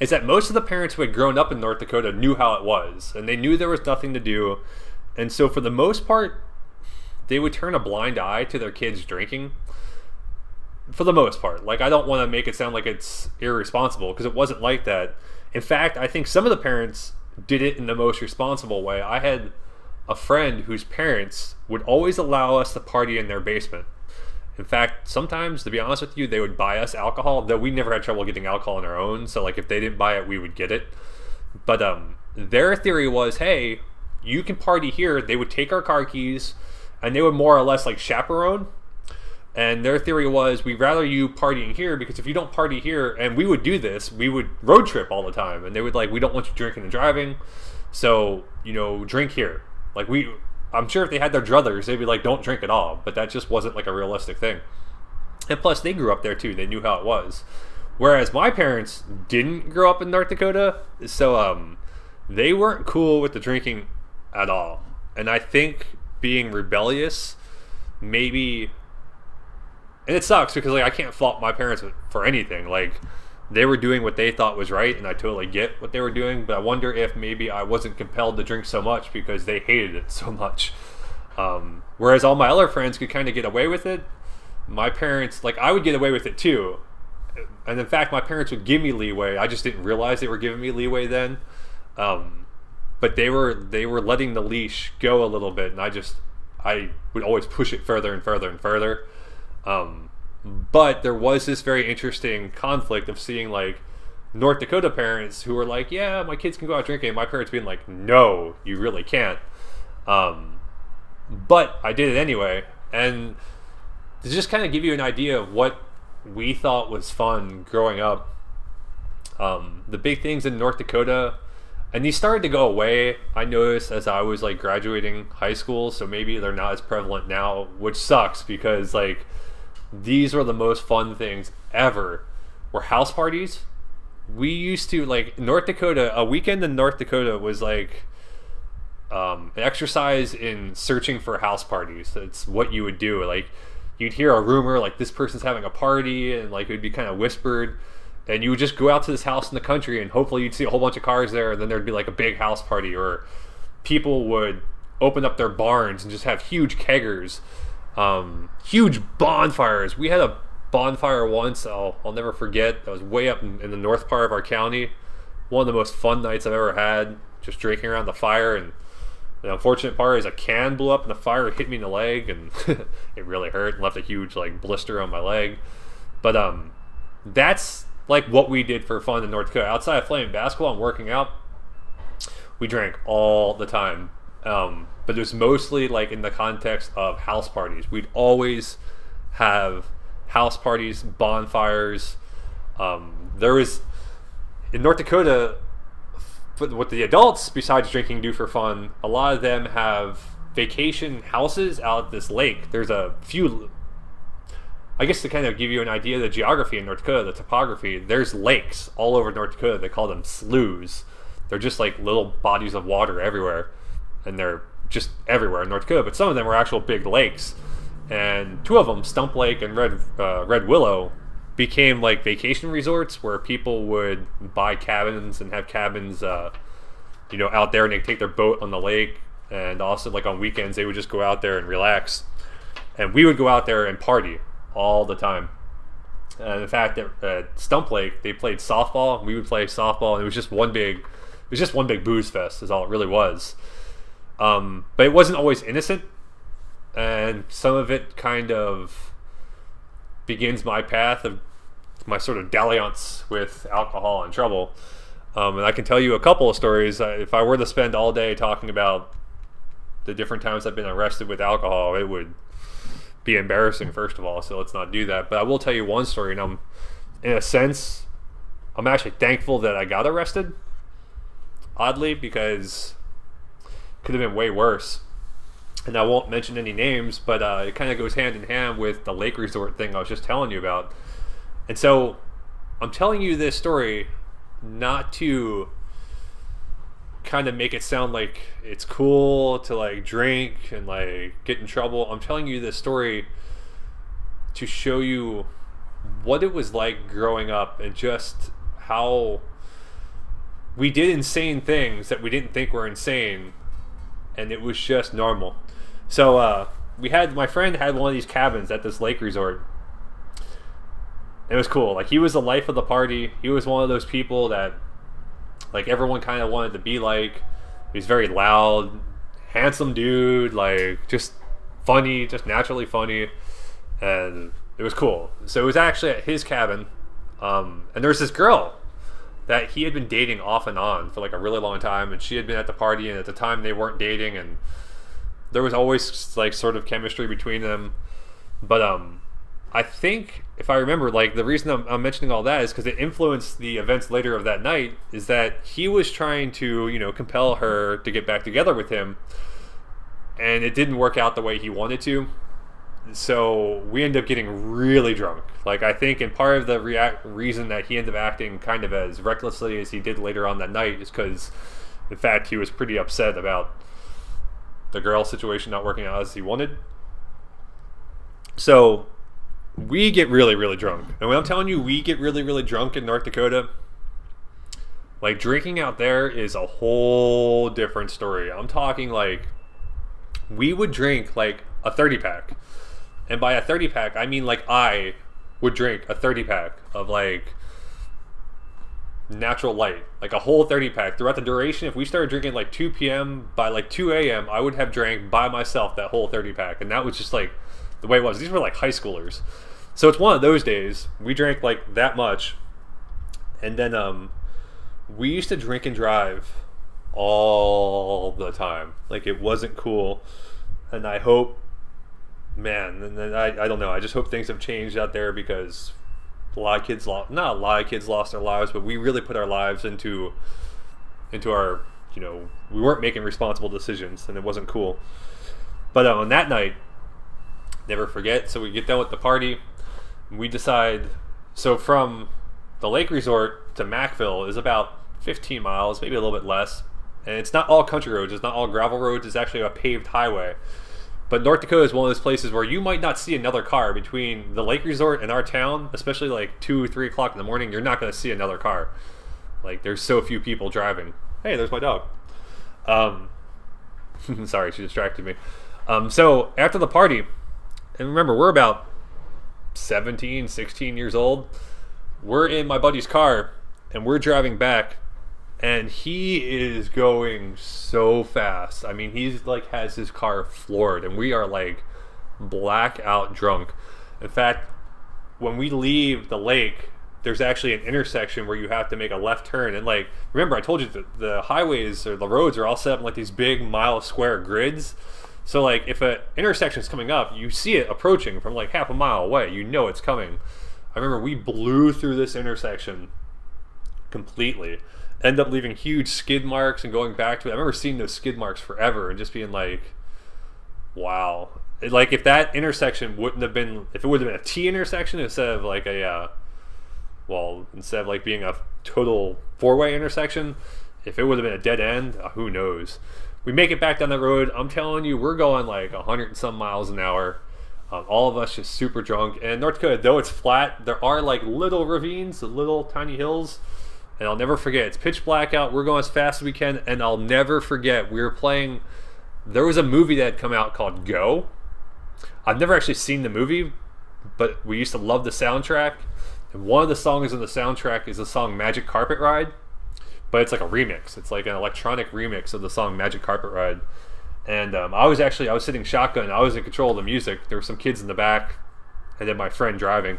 is that most of the parents who had grown up in North Dakota knew how it was, and they knew there was nothing to do. And so for the most part, they would turn a blind eye to their kids drinking. For the most part. Like, I don't want to make it sound like it's irresponsible, because it wasn't like that. In fact, I think some of the parents did it in the most responsible way. I had a friend whose parents would always allow us to party in their basement. In fact, sometimes, to be honest with you, they would buy us alcohol, though we never had trouble getting alcohol on our own. So like if they didn't buy it, we would get it. But their theory was, hey, you can party here. They would take our car keys, and they would more or less like chaperone. And their theory was, we'd rather you partying here, because if you don't party here, and we would do this, we would road trip all the time. And they would like, we don't want you drinking and driving, so, you know, drink here. Like I'm sure if they had their druthers, they'd be like, don't drink at all. But that just wasn't like a realistic thing. And plus, they grew up there too. They knew how it was. Whereas my parents didn't grow up in North Dakota, so they weren't cool with the drinking at all. And I think being rebellious, maybe, and it sucks because like I can't fault my parents for anything. Like they were doing what they thought was right, and I totally get what they were doing. But I wonder if maybe I wasn't compelled to drink so much because they hated it so much. Whereas all my other friends could kind of get away with it. My parents, like I would get away with it too. And in fact, my parents would give me leeway. I just didn't realize they were giving me leeway then. But they were letting the leash go a little bit, and I would always push it further and further and further. But there was this very interesting conflict of seeing like North Dakota parents who were like, yeah, my kids can go out drinking, and my parents being like, no, you really can't. But I did it anyway. And to just kind of give you an idea of what we thought was fun growing up, the big things in North Dakota, and these started to go away, I noticed, as I was like graduating high school, so maybe they're not as prevalent now, which sucks because like these were the most fun things ever, were house parties. We used to, like, North Dakota, a weekend in North Dakota was like an exercise in searching for house parties. It's what you would do. Like you'd hear a rumor like this person's having a party, and like it would be kind of whispered, and you would just go out to this house in the country, and hopefully you'd see a whole bunch of cars there, and then there'd be like a big house party, or people would open up their barns and just have huge keggers, huge bonfires. We had a bonfire once I'll never forget. That was way up in the north part of our county. One of the most fun nights I've ever had, just drinking around the fire. And the unfortunate part is a can blew up and the fire hit me in the leg, and it really hurt and left a huge like blister on my leg. But that's like what we did for fun in North Dakota. Outside of playing basketball and working out, we drank all the time. But it was mostly like in the context of house parties. We'd always have house parties, bonfires. There was, in North Dakota, what the adults, besides drinking, do for fun, a lot of them have vacation houses out at this lake. There's a few, I guess to kind of give you an idea of the geography in North Dakota, the topography, there's lakes all over North Dakota. They call them sloughs. They're just like little bodies of water everywhere, and they're just everywhere in North Dakota. But some of them are actual big lakes, and two of them, Stump Lake and Red Willow, became like vacation resorts where people would buy cabins and have cabins, out there, and they take their boat on the lake. And also, like on weekends, they would just go out there and relax. And we would go out there and party all the time. And in fact, at Stump Lake, they played softball, and we would play softball, and it was just one big booze fest, is all it really was. But it wasn't always innocent, and some of it kind of begins my path of my sort of dalliance with alcohol and trouble. And I can tell you a couple of stories. If I were to spend all day talking about the different times I've been arrested with alcohol, it would be embarrassing, first of all, so let's not do that. But I will tell you one story, and in a sense, I'm actually thankful that I got arrested, oddly, because it could have been way worse. And I won't mention any names, but it kind of goes hand in hand with the lake resort thing I was just telling you about. And so I'm telling you this story not to kind of make it sound like it's cool to like drink and like get in trouble. I'm telling you this story to show you what it was like growing up, and just how we did insane things that we didn't think were insane, and it was just normal. So my friend had one of these cabins at this lake resort. It was cool. Like, he was the life of the party. He was one of those people that like everyone kind of wanted to be like. He was very loud, handsome dude, like just funny, just naturally funny. and it was cool. So it was actually at his cabin, and there was this girl that he had been dating off and on for like a really long time, and she had been at the party, and at the time they weren't dating, and there was always like sort of chemistry between them. But I think if I remember, like the reason I'm mentioning all that is because it influenced the events later of that night. Is that he was trying to, you know, compel her to get back together with him, and it didn't work out the way he wanted to. So we ended up getting really drunk. Like I think, and part of the reason that he ended up acting kind of as recklessly as he did later on that night is because, in fact, he was pretty upset about the girl situation not working out as he wanted. So we get really, really drunk. And when I'm telling you we get really, really drunk in North Dakota, like drinking out there is a whole different story. I'm talking like we would drink like a 30 pack. And by a 30 pack, I mean like I would drink a 30 pack of like natural light, like a whole 30 pack throughout the duration. If we started drinking like 2 p.m., by like 2 a.m., I would have drank by myself that whole 30 pack. And that was just like the way it was. These were like high schoolers. So it's one of those days. We drank like that much. And then we used to drink and drive all the time. Like it wasn't cool. And I hope, man, and then I don't know. I just hope things have changed out there because a lot of kids lost, not a lot of kids lost their lives, but we really put our lives into our, you know, we weren't making responsible decisions, and it wasn't cool. But on that night, never forget. So we get done with the party, and we decide. So from the lake resort to Macville is about 15 miles, maybe a little bit less, and it's not all country roads. It's not all gravel roads. It's actually a paved highway. But North Dakota is one of those places where you might not see another car between the lake resort and our town, especially like 2 or 3 o'clock in the morning. You're not going to see another car. Like there's so few people driving. Hey, there's my dog. Sorry, she distracted me. So after the party, and remember, we're about 17, 16 years old. We're in my buddy's car, and we're driving back. And he is going so fast. I mean, he's like has his car floored, and we are like blackout drunk. In fact, when we leave the lake, there's actually an intersection where you have to make a left turn. And like, remember, I told you that the highways or the roads are all set up in like these big mile square grids. So like, if an intersection is coming up, you see it approaching from like half a mile away. You know it's coming. I remember we blew through this intersection completely. End up leaving huge skid marks and going back to it. I remember seeing those skid marks forever and just being like, wow. Like if that intersection wouldn't have been, if it would have been a T intersection instead of like a, instead of like being a total 4-way intersection, if it would have been a dead end, who knows. We make it back down the road. I'm telling you, we're going like 100 and some miles an hour. All of us just super drunk. And North Dakota, though it's flat, there are like little ravines, little tiny hills. And I'll never forget, it's pitch black out, we're going as fast as we can, and I'll never forget, we were playing, there was a movie that had come out called Go. I've never actually seen the movie, but we used to love the soundtrack, and one of the songs on the soundtrack is the song Magic Carpet Ride, but it's like a remix. It's like an electronic remix of the song Magic Carpet Ride. And I was sitting shotgun, I was in control of the music, there were some kids in the back, and then my friend driving.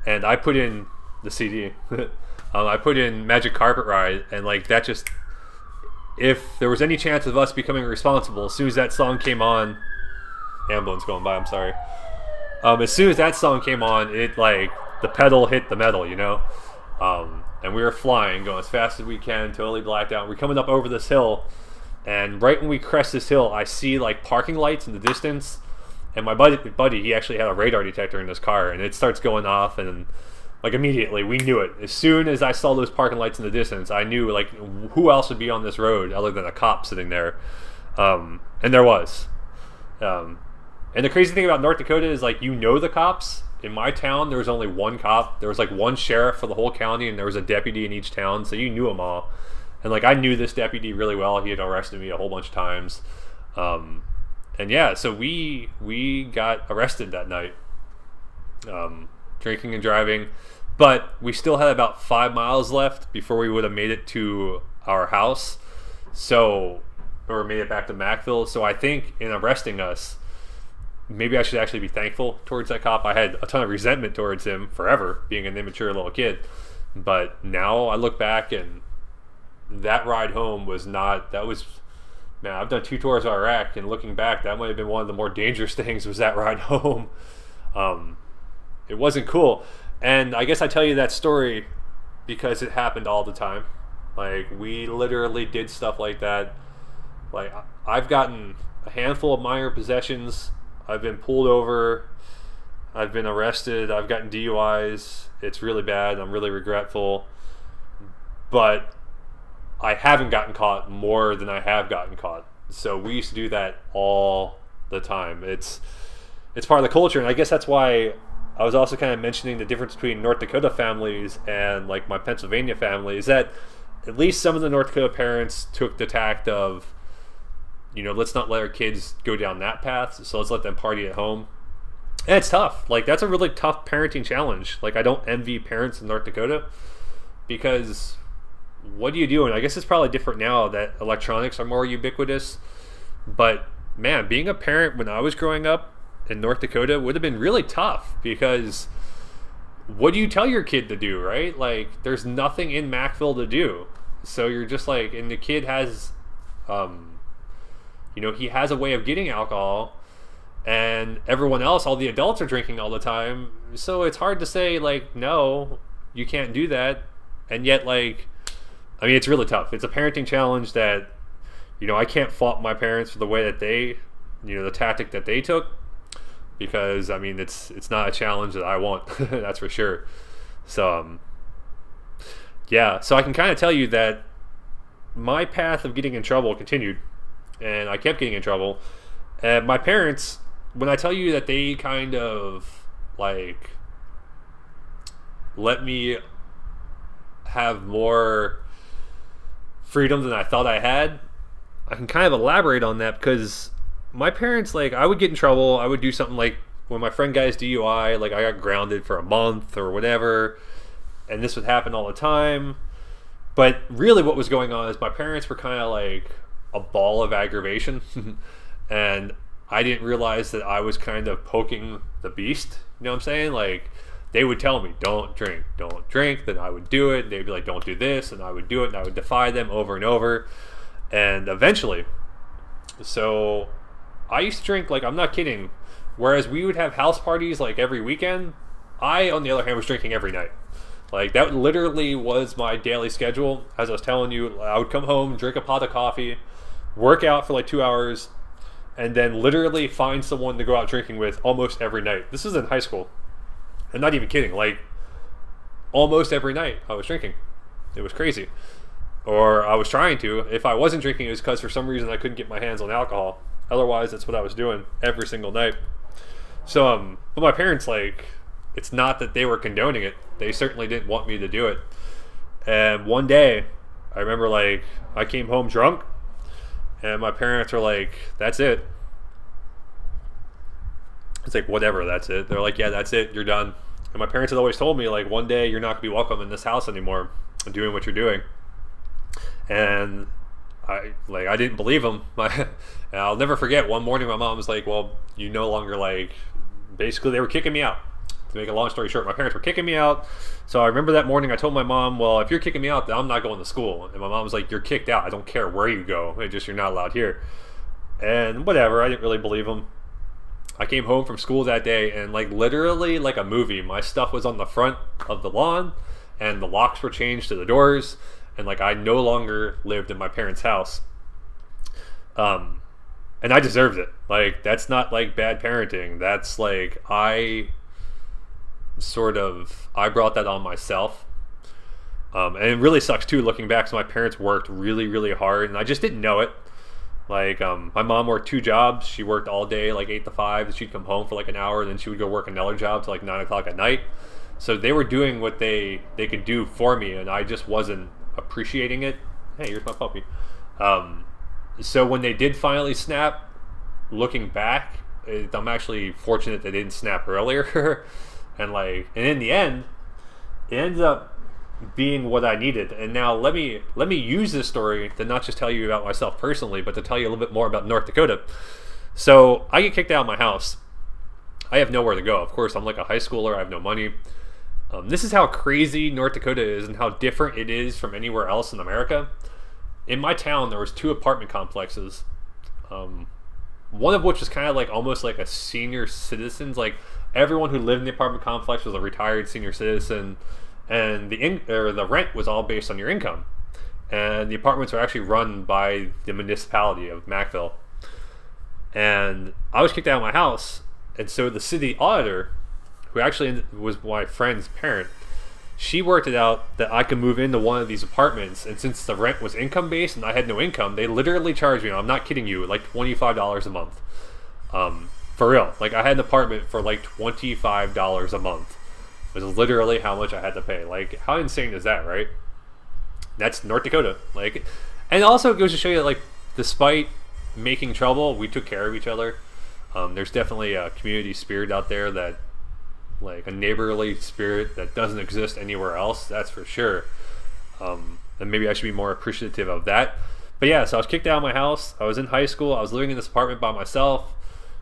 And I put in the CD. I put in Magic Carpet Ride, and like that just, if there was any chance of us becoming responsible, as soon as that song came on, ambulance going by, I'm sorry. As soon as that song came on, it like, the pedal hit the metal, you know? And we were flying, going as fast as we can, totally blacked out. We're coming up over this hill, and right when we crest this hill, I see like parking lights in the distance, and my buddy, he actually had a radar detector in his car, and it starts going off, and like immediately, we knew it. As soon as I saw those parking lights in the distance, I knew like who else would be on this road other than a cop sitting there. And there was. And the crazy thing about North Dakota is like, you know the cops. In my town, there was only one cop. There was like one sheriff for the whole county, and there was a deputy in each town, so you knew them all. And like, I knew this deputy really well. He had arrested me a whole bunch of times. And yeah, so we got arrested that night. Drinking and driving. But we still had about 5 miles left before we would have made it to our house. Or made it back to Macville. So I think in arresting us, maybe I should actually be thankful towards that cop. I had a ton of resentment towards him forever, being an immature little kid. But now I look back, and that ride home was not, that was, man, I've done 2 tours of Iraq, and looking back, that might have been one of the more dangerous things, was that ride home. It wasn't cool. And I guess I tell you that story because it happened all the time. Like, we literally did stuff like that. Like, I've gotten a handful of minor possessions. I've been pulled over. I've been arrested. I've gotten DUIs. It's really bad. I'm really regretful. But I haven't gotten caught more than I have gotten caught. So we used to do that all the time. It's part of the culture. And I guess that's why I was also kind of mentioning the difference between North Dakota families and like my Pennsylvania family, is that at least some of the North Dakota parents took the tact of, let's not let our kids go down that path, so let's let them party at home. And it's tough. Like, that's a really tough parenting challenge. Like, I don't envy parents in North Dakota, because what do you do? And I guess it's probably different now that electronics are more ubiquitous. But man, being a parent when I was growing up in North Dakota would have been really tough, because what do you tell your kid to do, right? Like, there's nothing in Mackville to do. So you're just like, and the kid has, he has a way of getting alcohol, and everyone else, all the adults are drinking all the time. So it's hard to say, like, no, you can't do that. And yet, like, I mean, it's really tough. It's a parenting challenge that, I can't fault my parents for the way that they, the tactic that they took, because, I mean, it's not a challenge that I want. That's for sure. So, yeah. So I can kind of tell you that my path of getting in trouble continued, and I kept getting in trouble. And my parents, when I tell you that they kind of, like, let me have more freedom than I thought I had, I can kind of elaborate on that, because my parents, like, I would get in trouble. I would do something like, when my friend got his DUI, like, I got grounded for a month or whatever, and this would happen all the time. But really what was going on is my parents were kind of like a ball of aggravation, and I didn't realize that I was kind of poking the beast. You know what I'm saying? Like, they would tell me, don't drink, then I would do it. They'd be like, don't do this, and I would do it, and I would defy them over and over. And eventually, so I used to drink, like, I'm not kidding, whereas we would have house parties like every weekend, I, on the other hand, was drinking every night. Like, that literally was my daily schedule. As I was telling you, I would come home, drink a pot of coffee, work out for like 2 hours, and then literally find someone to go out drinking with almost every night. This is in high school. I'm not even kidding. Like, almost every night I was drinking. It was crazy. Or I was trying to. If I wasn't drinking, it was because for some reason I couldn't get my hands on alcohol. Otherwise, that's what I was doing every single night. So, but my parents, like, it's not that they were condoning it. They certainly didn't want me to do it. And one day, I remember, like, I came home drunk, and my parents were like, that's it. It's like, whatever, that's it. They're like, yeah, that's it, you're done. And my parents had always told me, like, one day you're not going to be welcome in this house anymore doing what you're doing. And I didn't believe them. And I'll never forget, one morning my mom was like, well, you no longer, like, basically they were kicking me out. To make a long story short, my parents were kicking me out. So I remember that morning I told my mom, well, if you're kicking me out, then I'm not going to school. And my mom was like, you're kicked out. I don't care where you go. It's just, you're not allowed here. And whatever, I didn't really believe them. I came home from school that day, and, like, literally like a movie, my stuff was on the front of the lawn, and the locks were changed to the doors, and, like, I no longer lived in my parents' house. And I deserved it. Like, that's not, like, bad parenting. That's, like, I brought that on myself. And it really sucks too, looking back. So my parents worked really, really hard, and I just didn't know it. Like, my mom worked 2 jobs. She worked all day, like 8 to 5. And she'd come home for like an hour, and then she would go work another job till like 9 o'clock at night. So they were doing what they could do for me, and I just wasn't appreciating it. Hey, here's my puppy. So when they did finally snap, looking back, I'm actually fortunate they didn't snap earlier. And in the end, it ended up being what I needed. And now let me use this story to not just tell you about myself personally, but to tell you a little bit more about North Dakota. So I get kicked out of my house, I have nowhere to go. Of course, I'm like a high schooler. I have no money. This is how crazy North Dakota is and how different it is from anywhere else in America. In my town, there was 2 apartment complexes. One of which was kind of like almost like a senior citizens. Like everyone who lived in the apartment complex was a retired senior citizen, and the rent was all based on your income. And the apartments were actually run by the municipality of Macville. And I was kicked out of my house, and so the city auditor, who actually was my friend's parent, she worked it out that I could move into one of these apartments, and since the rent was income based and I had no income, they literally charged me, I'm not kidding you, like $25 a month. For real. Like I had an apartment for like $25 a month. It was literally how much I had to pay. Like how insane is that, right? That's North Dakota. Like, and it also goes to show you that like despite making trouble, we took care of each other. There's definitely a community spirit out there, that like a neighborly spirit that doesn't exist anywhere else, that's for sure. And maybe I should be more appreciative of that. But yeah, so I was kicked out of my house. I was in high school. I was living in this apartment by myself.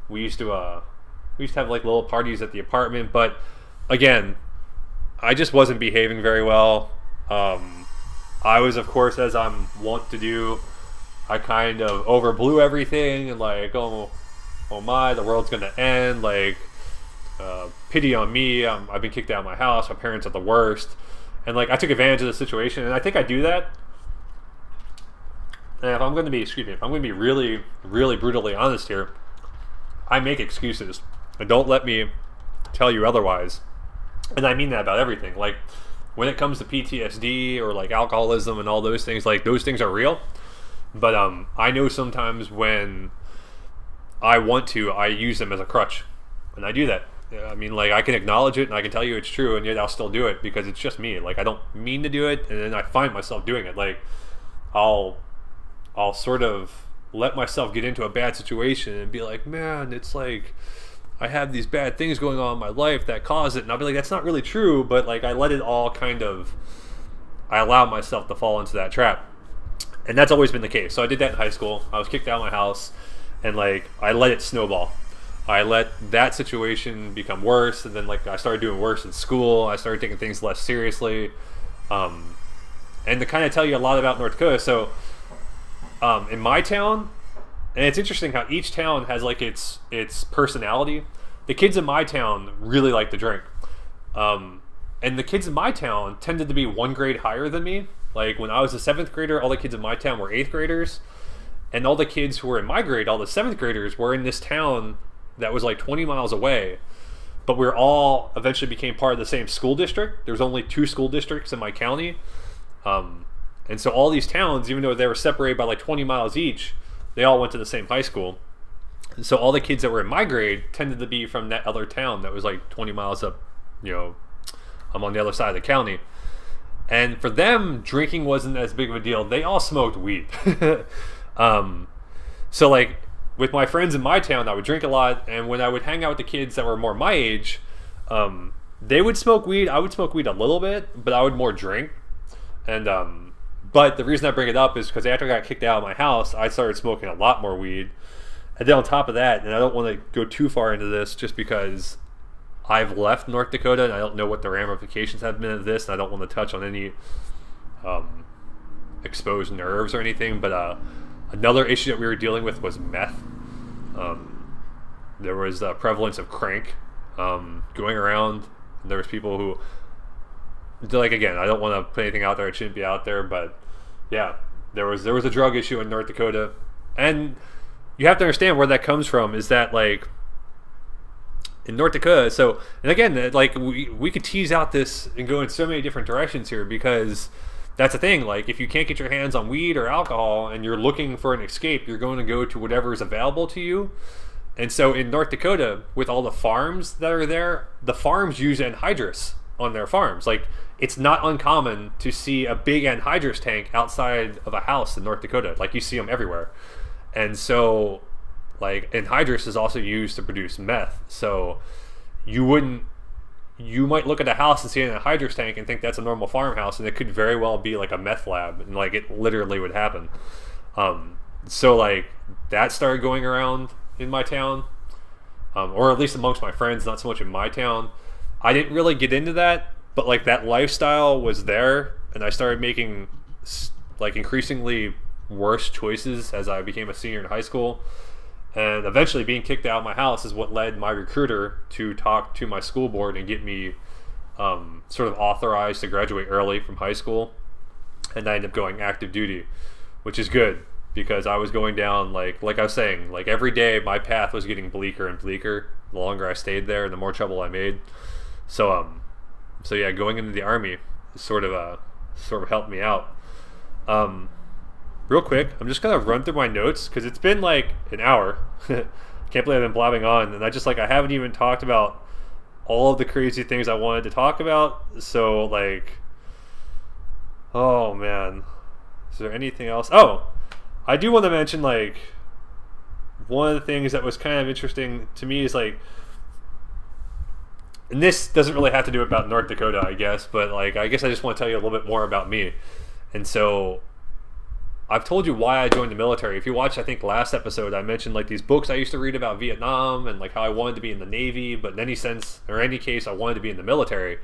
We used to have like little parties at the apartment, but again, I just wasn't behaving very well. I was, of course, as I'm wont to do, I kind of overblew everything and like, oh my, the world's gonna end. Like, pity on me. I've been kicked out of my house. My parents are the worst, and like I took advantage of the situation. And I think I do that. And if I'm going to be really, really brutally honest here, I make excuses, and don't let me tell you otherwise. And I mean that about everything. Like when it comes to PTSD or like alcoholism and all those things, like those things are real. But I know sometimes when I want to, I use them as a crutch, and I do that. I mean, like I can acknowledge it and I can tell you it's true, and yet I'll still do it because it's just me. Like I don't mean to do it, and then I find myself doing it. Like I'll sort of let myself get into a bad situation and be like, man, it's like I have these bad things going on in my life that cause it, and I'll be like, that's not really true, but like I let it all I allow myself to fall into that trap. And that's always been the case. So I did that in high school. I was kicked out of my house, and like I let it snowball. I let that situation become worse, and then like I started doing worse in school. I started taking things less seriously, and to kind of tell you a lot about North Dakota. So, in my town, and it's interesting how each town has like its personality. The kids in my town really like to drink, and the kids in my town tended to be 1 grade higher than me. Like when I was a 7th grader, all the kids in my town were 8th graders, and all the kids who were in my grade, all the 7th graders, were in this town that was like 20 miles away, but we all eventually became part of the same school district. There was only 2 school districts in my county, and so all these towns, even though they were separated by like 20 miles each, they all went to the same high school. And so all the kids that were in my grade tended to be from that other town that was like 20 miles up, I'm on the other side of the county. And for them, drinking wasn't as big of a deal. They all smoked weed. So like with my friends in my town, I would drink a lot, and when I would hang out with the kids that were more my age, they would smoke weed. I would smoke weed a little bit, but I would more drink. And but the reason I bring it up is because after I got kicked out of my house, I started smoking a lot more weed. And then on top of that, and I don't want to go too far into this just because I've left North Dakota and I don't know what the ramifications have been of this, and I don't want to touch on any exposed nerves or anything, but another issue that we were dealing with was meth. There was a prevalence of crank going around. There was people who, like, again, I don't want to put anything out there that shouldn't be out there, but yeah, there was a drug issue in North Dakota. And you have to understand where that comes from, is that like in North Dakota, so, and again, like we could tease out this and go in so many different directions here, because that's the thing. Like if you can't get your hands on weed or alcohol and you're looking for an escape, you're going to go to whatever is available to you. And so in North Dakota, with all the farms that are there, the farms use anhydrous on their farms. Like it's not uncommon to see a big anhydrous tank outside of a house in North Dakota. Like you see them everywhere. And so like anhydrous is also used to produce meth. So you might look at a house and see an anhydrous tank and think that's a normal farmhouse, and it could very well be like a meth lab, and like it literally would happen. So like that started going around in my town, or at least amongst my friends, not so much in my town. I didn't really get into that, but like that lifestyle was there, and I started making like increasingly worse choices as I became a senior in high school. And eventually being kicked out of my house is what led my recruiter to talk to my school board and get me sort of authorized to graduate early from high school. And I ended up going active duty, which is good because I was going down, like I was saying, like every day my path was getting bleaker and bleaker the longer I stayed there and the more trouble I made. So yeah, going into the Army sort of helped me out. Real quick, I'm just gonna run through my notes because it's been like an hour. Can't believe I've been blabbing on, and I haven't even talked about all of the crazy things I wanted to talk about. So like, oh man, is there anything else? Oh, I do want to mention like one of the things that was kind of interesting to me is like, and this doesn't really have to do about North Dakota, I guess, but like I guess I just want to tell you a little bit more about me. And so I've told you why I joined the military. If you watched, I think, last episode, I mentioned like these books I used to read about Vietnam and like how I wanted to be in the Navy, but in any case, I wanted to be in the military.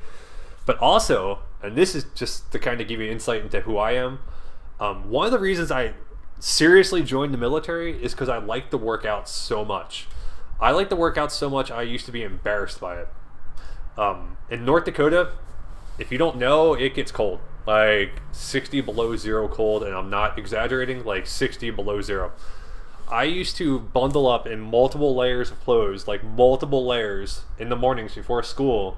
But also, and this is just to kind of give you insight into who I am, one of the reasons I seriously joined the military is because I like to work out so much. I like to work out so much, I used to be embarrassed by it. In North Dakota, if you don't know, it gets cold. Like 60 below zero cold, and I'm not exaggerating, like 60 below zero. I used to bundle up in multiple layers of clothes, like multiple layers in the mornings before school,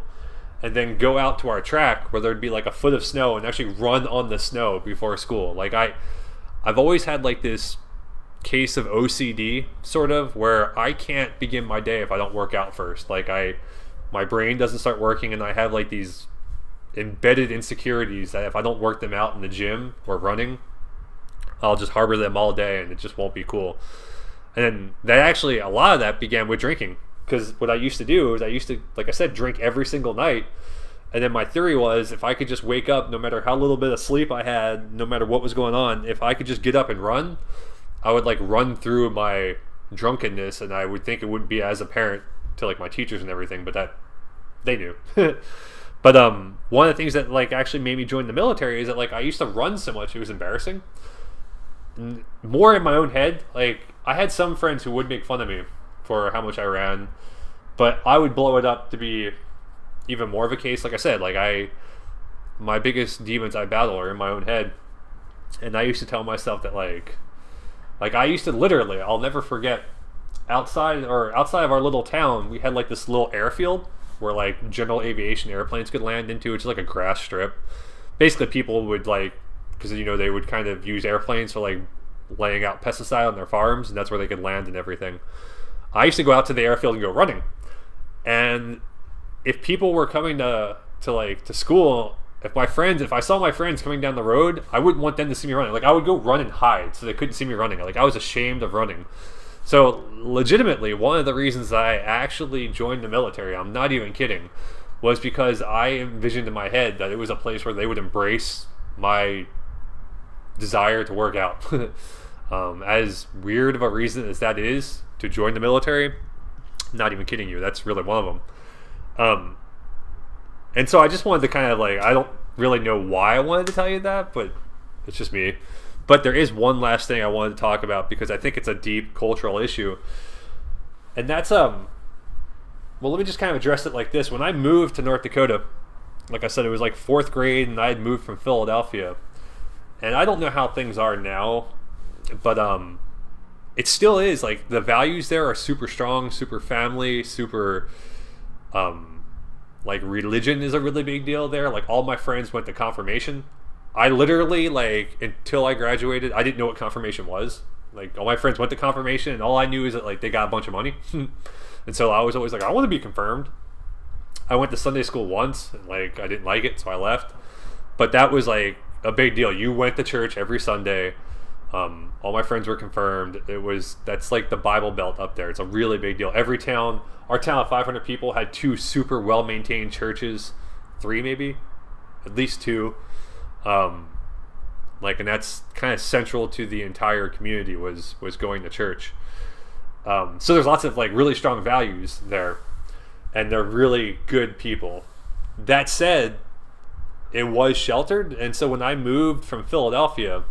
and then go out to our track where there'd be like a foot of snow and actually run on the snow before school. Like I've always had like this case of OCD sort of where I can't begin my day if I don't work out first. Like my brain doesn't start working, and I have like these embedded insecurities that if I don't work them out in the gym or running, I'll just harbor them all day and it just won't be cool. And that actually, a lot of that began with drinking, because what I used to do is I used to, like I said, drink every single night. And then my theory was if I could just wake up, no matter how little bit of sleep I had, no matter what was going on, if I could just get up and run, I would like run through my drunkenness, and I would think it wouldn't be as apparent to like my teachers and everything, but that they knew. But one of the things that like actually made me join the military is that like I used to run so much it was embarrassing. More in my own head. Like I had some friends who would make fun of me for how much I ran, but I would blow it up to be even more of a case. Like I said, like my biggest demons I battle are in my own head, and I used to tell myself that like I used to literally, I'll never forget, outside of our little town, we had like this little airfield where like general aviation airplanes could land into. It's like a grass strip. Basically people would like, because you know they would kind of use airplanes for like laying out pesticide on their farms, and that's where they could land and everything. I used to go out to the airfield and go running, and if people were coming to school, if I saw my friends coming down the road, I wouldn't want them to see me running. Like I would go run and hide so they couldn't see me running. Like I was ashamed of running. So legitimately, one of the reasons I actually joined the military, I'm not even kidding, was because I envisioned in my head that it was a place where they would embrace my desire to work out. As weird of a reason as that is to join the military, not even kidding you, that's really one of them. And so I just wanted to kind of like, I don't really know why I wanted to tell you that, but it's just me. But there is one last thing I wanted to talk about because I think it's a deep cultural issue. And that's, well, let me just kind of address it like this. When I moved to North Dakota, like I said, it was like 4th grade, and I had moved from Philadelphia. And I don't know how things are now, but it still is. Like, the values there are super strong, super family, super, like, religion is a really big deal there. Like, all my friends went to confirmation. I literally, like, until I graduated, I didn't know what confirmation was. Like, all my friends went to confirmation, and all I knew is that, like, they got a bunch of money. And so I was always like, I want to be confirmed. I went to Sunday school once, and, like, I didn't like it, so I left. But that was, like, a big deal. You went to church every Sunday. All my friends were confirmed. That's like the Bible Belt up there. It's a really big deal. Every town, our town of 500 people had 2 super well-maintained churches. 3 maybe? At least 2. And that's kind of central to the entire community was going to church. So there's lots of like really strong values there, and they're really good people. That said, it was sheltered, and so when I moved from Philadelphia,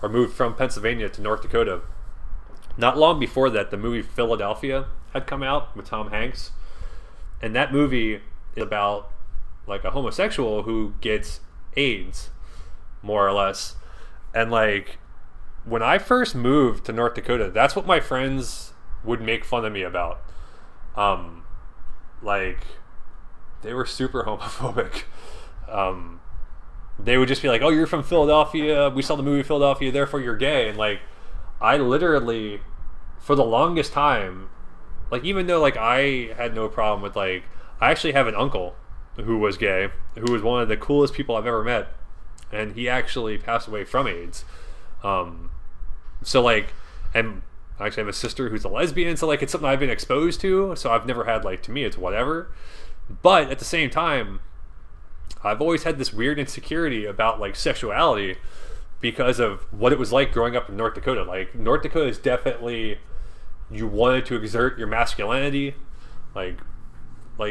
or moved from Pennsylvania to North Dakota, not long before that, the movie Philadelphia had come out with Tom Hanks, and that movie is about like a homosexual who gets AIDS, more or less. And like when I first moved to North Dakota, that's what my friends would make fun of me about. Like they were super homophobic. They would just be like, "Oh, you're from Philadelphia. We saw the movie Philadelphia, therefore you're gay." And like I literally, for the longest time, like even though like I had no problem with like, I actually have an uncle who was gay, who was one of the coolest people I've ever met, and he actually passed away from AIDS. So like, and I actually have a sister who's a lesbian, so like it's something I've been exposed to, so I've never had like, to me it's whatever. But at the same time, I've always had this weird insecurity about like sexuality because of what it was like growing up in North Dakota. Like North Dakota is definitely, you wanted to exert your masculinity, like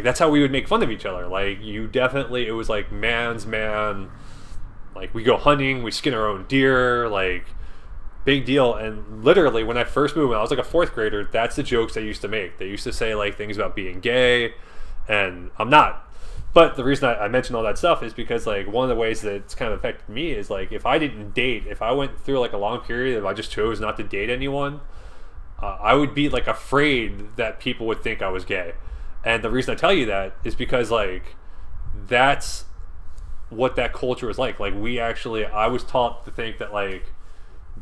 that's how we would make fun of each other. Like you definitely, it was like man's man, like we go hunting, we skin our own deer, like big deal. And literally when I first moved, when I was like a fourth grader, that's the jokes they used to make. They used to say like things about being gay, and I'm not. But the reason I mention all that stuff is because like one of the ways that it's kind of affected me is like if I didn't date, if I went through like a long period, if I just chose not to date anyone, I would be like afraid that people would think I was gay. And the reason I tell you that is because like that's what that culture was like. Like we actually, I was taught to think that like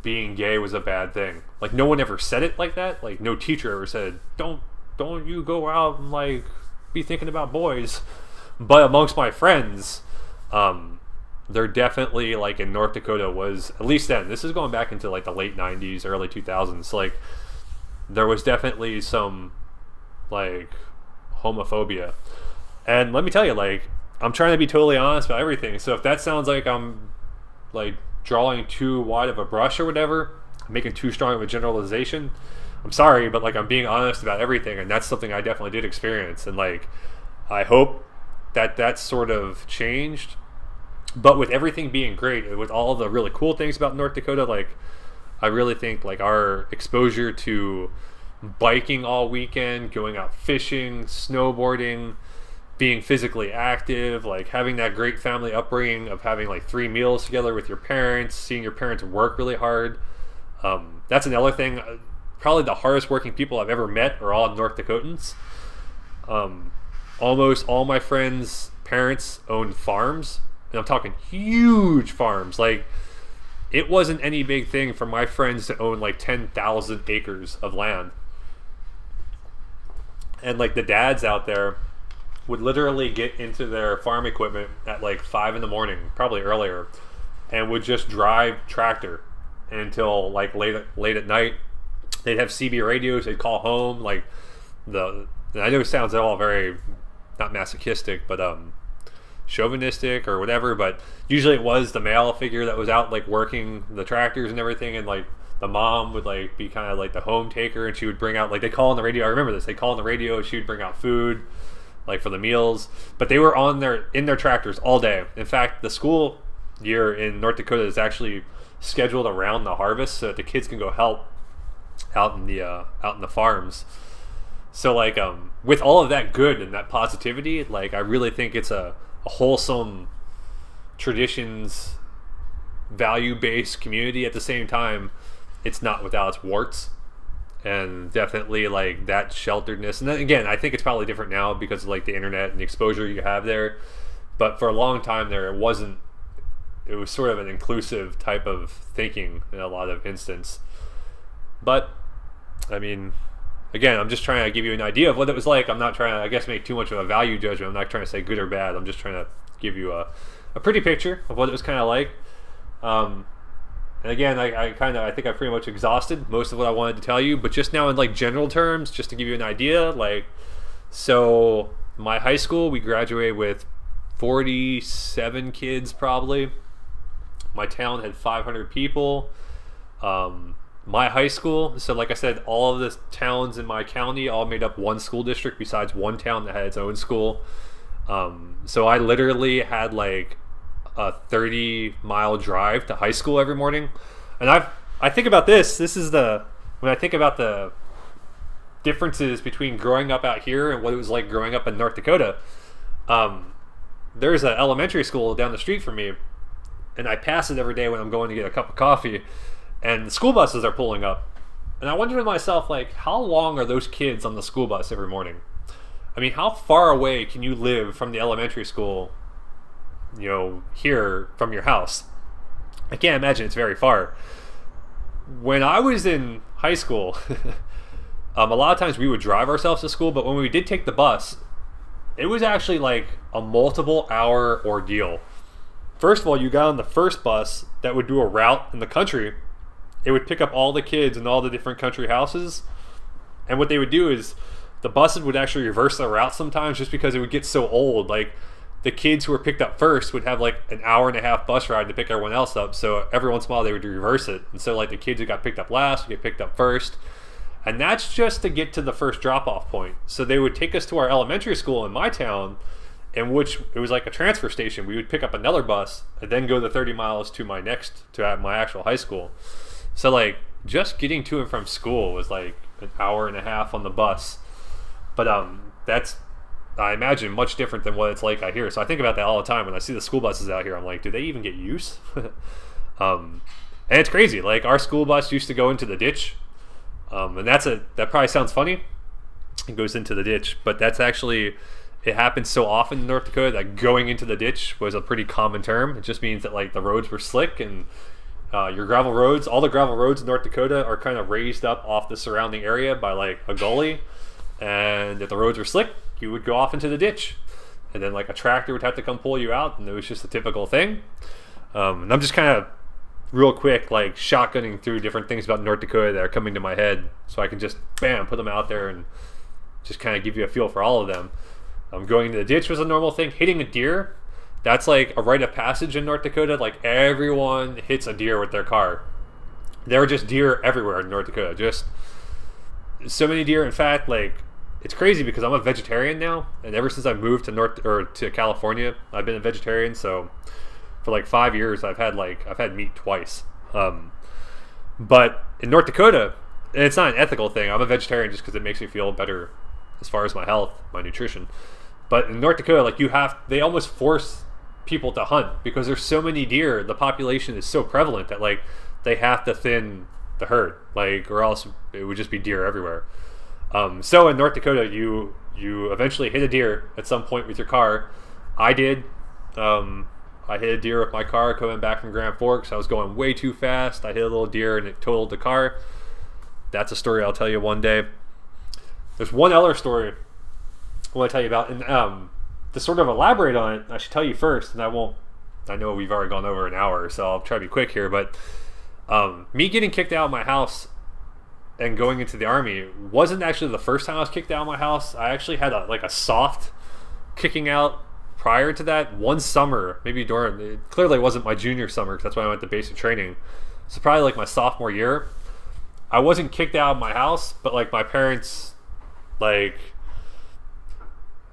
being gay was a bad thing. Like no one ever said it like that. Like no teacher ever said, don't you go out and like be thinking about boys. But amongst my friends, there definitely like in North Dakota was, at least then, this is going back into like the late 90s, early 2000s, like there was definitely some like homophobia. And let me tell you, like I'm trying to be totally honest about everything, so if that sounds like I'm like drawing too wide of a brush or whatever, making too strong of a generalization, I'm sorry, but like I'm being honest about everything, and that's something I definitely did experience. And like I hope that sort of changed. But with everything being great, with all the really cool things about North Dakota, like I really think like our exposure to biking all weekend, going out fishing, snowboarding, being physically active, like having that great family upbringing of having like 3 meals together with your parents, seeing your parents work really hard. That's another thing. Probably the hardest working people I've ever met are all North Dakotans. Almost all my friends' parents owned farms, and I'm talking huge farms. Like it wasn't any big thing for my friends to own like 10,000 acres of land. And like the dads out there would literally get into their farm equipment at like 5 in the morning, probably earlier, and would just drive tractor until like late at night. They'd have CB radios, they'd call home, like and I know it sounds all very not masochistic, but chauvinistic or whatever, but usually it was the male figure that was out like working the tractors and everything, and like the mom would like be kind of like the home taker, and she would bring out, like they call on the radio, I remember this, they call on the radio and she would bring out food like for the meals. But they were in their tractors all day. In fact, the school year in North Dakota is actually scheduled around the harvest so that the kids can go help out in the farms. So like with all of that good and that positivity, like I really think it's a wholesome, traditions, value-based community. At the same time, it's not without its warts, and definitely like that shelteredness. And then again, I think it's probably different now because of like the internet and the exposure you have there. But for a long time there, it was sort of an inclusive type of thinking in a lot of instances. But I mean, again, I'm just trying to give you an idea of what it was like. I'm not trying to, I guess, make too much of a value judgment. I'm not trying to say good or bad. I'm just trying to give you a pretty picture of what it was kind of like. And again, I think I pretty much exhausted most of what I wanted to tell you. But just now in like general terms, just to give you an idea, like, so my high school, we graduated with 47 kids probably. My town had 500 people. my high school, so like I said, all of the towns in my county all made up one school district besides one town that had its own school. So I literally had like a 30-mile drive to high school every morning. And I think about this. This is when I think about the differences between growing up out here and what it was like growing up in North Dakota. There's an elementary school down the street from me, and I pass it every day when I'm going to get a cup of coffee, and the school buses are pulling up. And I wonder to myself, like, how long are those kids on the school bus every morning? I mean, how far away can you live from the elementary school, here from your house? I can't imagine it's very far. When I was in high school, a lot of times we would drive ourselves to school, but when we did take the bus, it was actually like a multiple hour ordeal. First of all, you got on the first bus that would do a route in the country. It would pick up all the kids in all the different country houses. And what they would do is the buses would actually reverse their route sometimes just because it would get so old. Like, the kids who were picked up first would have like an hour and a half bus ride to pick everyone else up. So every once in a while they would reverse it. And so like the kids who got picked up last would get picked up first. And that's just to get to the first drop-off point. So they would take us to our elementary school in my town, in which it was like a transfer station. We would pick up another bus and then go the 30 miles to my actual high school. So like just getting to and from school was like an hour and a half on the bus. But that's, I imagine, much different than what it's like out here. So I think about that all the time when I see the school buses out here. I'm like, do they even get use? And it's crazy. Like, our school bus used to go into the ditch. And that probably sounds funny. It goes into the ditch, but that's actually, it happens so often in North Dakota that going into the ditch was a pretty common term. It just means that like the roads were slick, and your gravel roads, all the gravel roads in North Dakota are kind of raised up off the surrounding area by like a gully. And if the roads were slick, you would go off into the ditch, and then like a tractor would have to come pull you out, and it was just a typical thing. And I'm just kind of real quick like shotgunning through different things about North Dakota that are coming to my head, so I can just put them out there and just kind of give you a feel for all of them. Going into the ditch was a normal thing. Hitting a deer, that's like a rite of passage in North Dakota. Like, everyone hits a deer with their car. There are just deer everywhere in North Dakota. Just so many deer. In fact, like, it's crazy because I'm a vegetarian now, and ever since I moved to California, I've been a vegetarian. So for like 5 years, I've had meat twice. But in North Dakota, and it's not an ethical thing. I'm a vegetarian just because it makes me feel better as far as my health, my nutrition. But in North Dakota, like, they almost force people to hunt because there's so many deer. The population is so prevalent that like they have to thin the herd, like, or else it would just be deer everywhere. So in North Dakota, you eventually hit a deer at some point with your car. I did. I hit a deer with my car coming back from Grand Forks. I was going way too fast. I hit a little deer and it totaled the car. That's a story I'll tell you one day. There's one other story I want to tell you about, and to sort of elaborate on it, I should tell you first, and I know we've already gone over an hour, so I'll try to be quick here, but me getting kicked out of my house and going into the Army wasn't actually the first time I was kicked out of my house. I actually had a soft kicking out prior to that. One summer, maybe it clearly wasn't my junior summer because that's when I went to basic training. So probably like my sophomore year, I wasn't kicked out of my house, but like my parents, like,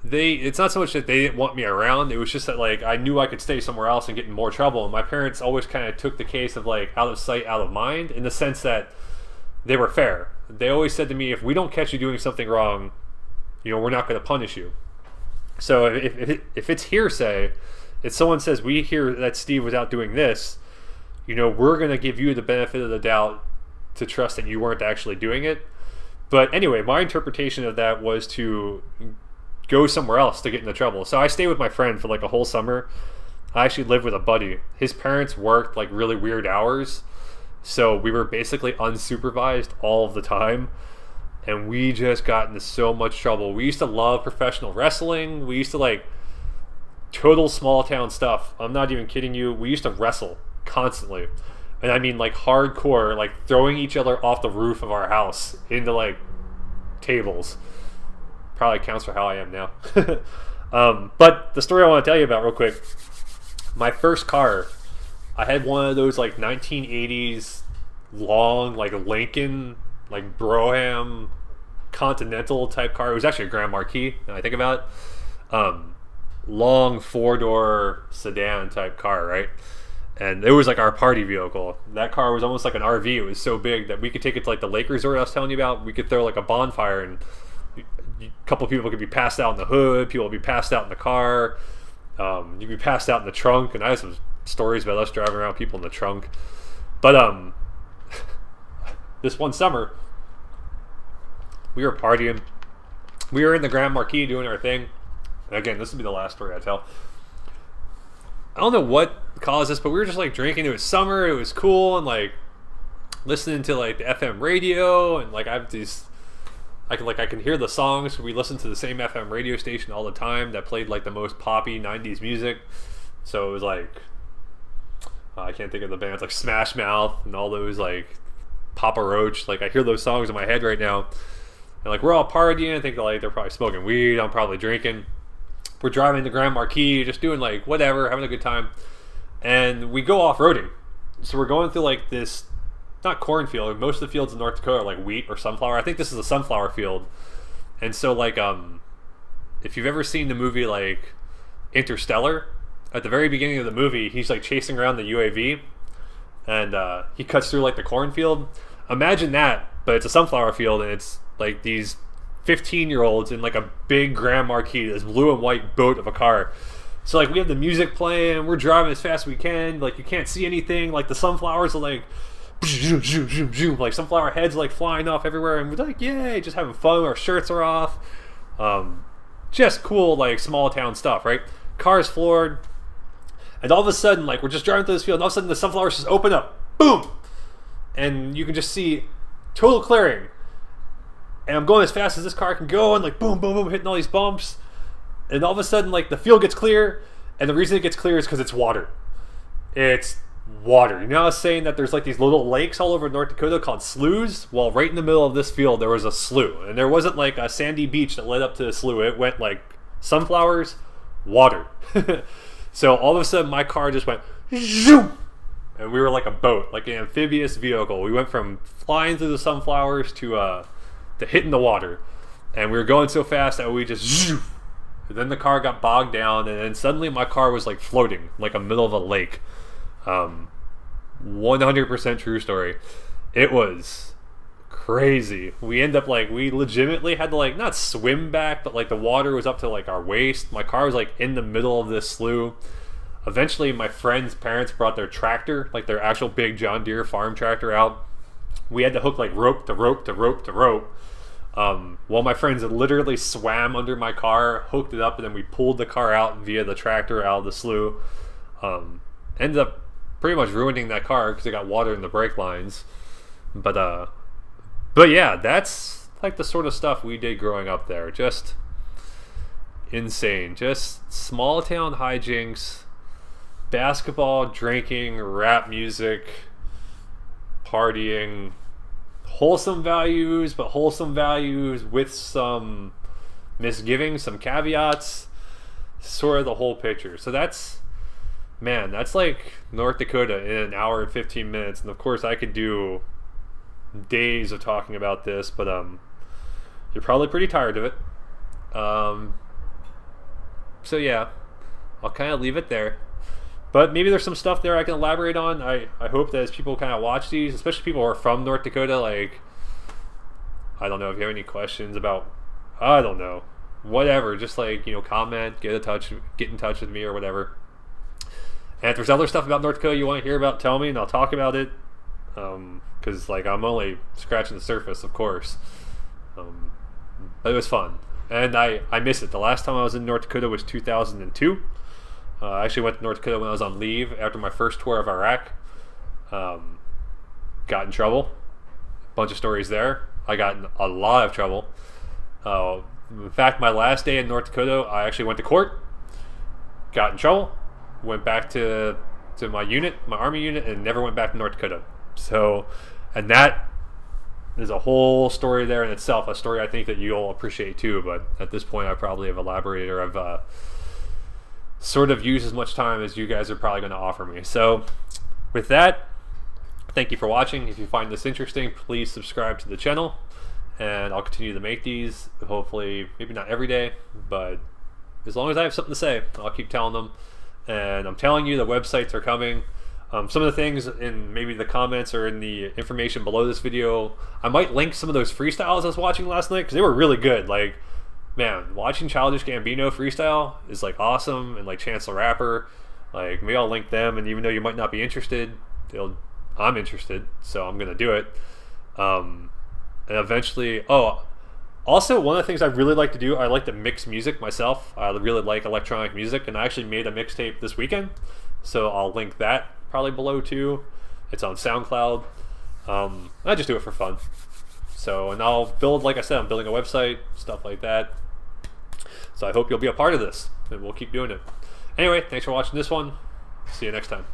it's not so much that they didn't want me around. It was just that like I knew I could stay somewhere else and get in more trouble. And my parents always kind of took the case of like out of sight, out of mind, in the sense that they were fair. They always said to me, if we don't catch you doing something wrong, we're not going to punish you. So if it's hearsay, if someone says, we hear that Steve was out doing this, we're going to give you the benefit of the doubt to trust that you weren't actually doing it. But anyway, my interpretation of that was to go somewhere else to get into trouble. So I stayed with my friend for like a whole summer. I actually lived with a buddy. His parents worked like really weird hours, so we were basically unsupervised all of the time, and we just got into so much trouble. We used to love professional wrestling. We used to like total small town stuff. I'm not even kidding you. We used to wrestle constantly, and I mean like hardcore, like throwing each other off the roof of our house into like tables. Probably counts for how I am now. But the story I want to tell you about real quick, my first car, I had one of those like 1980s long, like Lincoln, like Brougham Continental type car. It was actually a Grand Marquis, now I think about it. Long 4-door sedan type car, right? And it was like our party vehicle. That car was almost like an RV. It was so big that we could take it to like the lake resort I was telling you about. We could throw like a bonfire, and a couple of people could be passed out in the hood. People would be passed out in the car. You'd be passed out in the trunk. And I have some stories about us driving around people in the trunk. But this one summer, we were partying. We were in the Grand Marquis doing our thing. And again, this will be the last story I tell. I don't know what caused this, but we were just like drinking. It was summer. It was cool, and like listening to like the FM radio, and like I have these. I can hear the songs. We listened to the same FM radio station all the time that played like the most poppy '90s music. So it was like I can't think of the bands like Smash Mouth and all those like Papa Roach. Like I hear those songs in my head right now, and like we're all partying. I think like they're probably smoking weed. I'm probably drinking. We're driving the Grand Marquis, just doing like whatever, having a good time. And we go off-roading. So we're going through like this, not cornfield, most of the fields in North Dakota are like wheat or sunflower. I think this is a sunflower field. And so like, if you've ever seen the movie like Interstellar, at the very beginning of the movie, he's like chasing around the UAV, and he cuts through like the cornfield. Imagine that, but it's a sunflower field, and it's like these 15-year-olds in like a big Grand Marquis, this blue and white boat of a car. So like we have the music playing, we're driving as fast as we can, like you can't see anything, like the sunflowers are like like sunflower heads like flying off everywhere, and we're like yay, just having fun. Our shirts are off. Just cool, like small town stuff, right? Car's floored, and all of a sudden like we're just driving through this field, and all of a sudden the sunflowers just open up, boom, and you can just see total clearing. And I'm going as fast as this car can go, and like boom, boom, boom, hitting all these bumps. And all of a sudden, like the field gets clear, and the reason it gets clear is because it's water. It's water. You know, I was saying that there's like these little lakes all over North Dakota called sloughs. Well, right in the middle of this field, there was a slough, and there wasn't like a sandy beach that led up to the slough. It went like sunflowers, water. So all of a sudden, my car just went zoom, and we were like a boat, like an amphibious vehicle. We went from flying through the sunflowers to hitting the water, and we were going so fast that we just and then the car got bogged down, and then suddenly my car was like floating like a middle of a lake. 100% true story. It was crazy. We end up like we legitimately had to like not swim back, but like the water was up to like our waist. My car was like in the middle of this slough. Eventually my friend's parents brought their tractor, like their actual big John Deere farm tractor, out. We had to hook like rope to rope to rope to rope. While my friends literally swam under my car, hooked it up, and then we pulled the car out via the tractor out of the slough. Ended up pretty much ruining that car because it got water in the brake lines. But yeah, that's like the sort of stuff we did growing up there. Just insane. Just small town hijinks, basketball, drinking, rap music, partying. Wholesome values, but wholesome values with some misgivings, some caveats, sort of the whole picture. So that's like North Dakota in an hour and 15 minutes. And of course I could do days of talking about this, but you're probably pretty tired of it. So yeah, I'll kind of leave it there. But maybe there's some stuff there I can elaborate on. I hope that as people kind of watch these, especially people who are from North Dakota, like, I don't know if you have any questions about, I don't know, whatever, just like, you know, comment, get in touch with me or whatever. And if there's other stuff about North Dakota you want to hear about, tell me and I'll talk about it. Because like I'm only scratching the surface, of course. But it was fun. And I miss it. The last time I was in North Dakota was 2002. I actually went to North Dakota when I was on leave after my first tour of Iraq. Got in trouble. A bunch of stories there. I got in a lot of trouble. In fact, my last day in North Dakota, I actually went to court. Got in trouble. Went back to my unit, my Army unit, and never went back to North Dakota. So, and that is a whole story there in itself. A story I think that you'll appreciate too. But at this point, I probably have elaborated or I've sort of use as much time as you guys are probably going to offer me. So with that, Thank you for watching. If you find this interesting, please subscribe to the channel, and I'll continue to make these. Hopefully, maybe not every day, but as long as I have something to say, I'll keep telling them. And I'm telling you, the websites are coming. Some of the things in maybe the comments or in the information below this video, I might link some of those freestyles I was watching last night because they were really good. Like, man, watching Childish Gambino freestyle is like awesome, and like Chance the Rapper, like maybe I'll link them. And even though you might not be interested, I'm interested, so I'm gonna do it. And eventually, also one of the things I really like to do, I like to mix music myself. I really like electronic music, and I actually made a mixtape this weekend, so I'll link that probably below too. It's on SoundCloud. I just do it for fun. So, and I'll build, like I said, I'm building a website, stuff like that. So I hope you'll be a part of this, and we'll keep doing it. Anyway, thanks for watching this one. See you next time.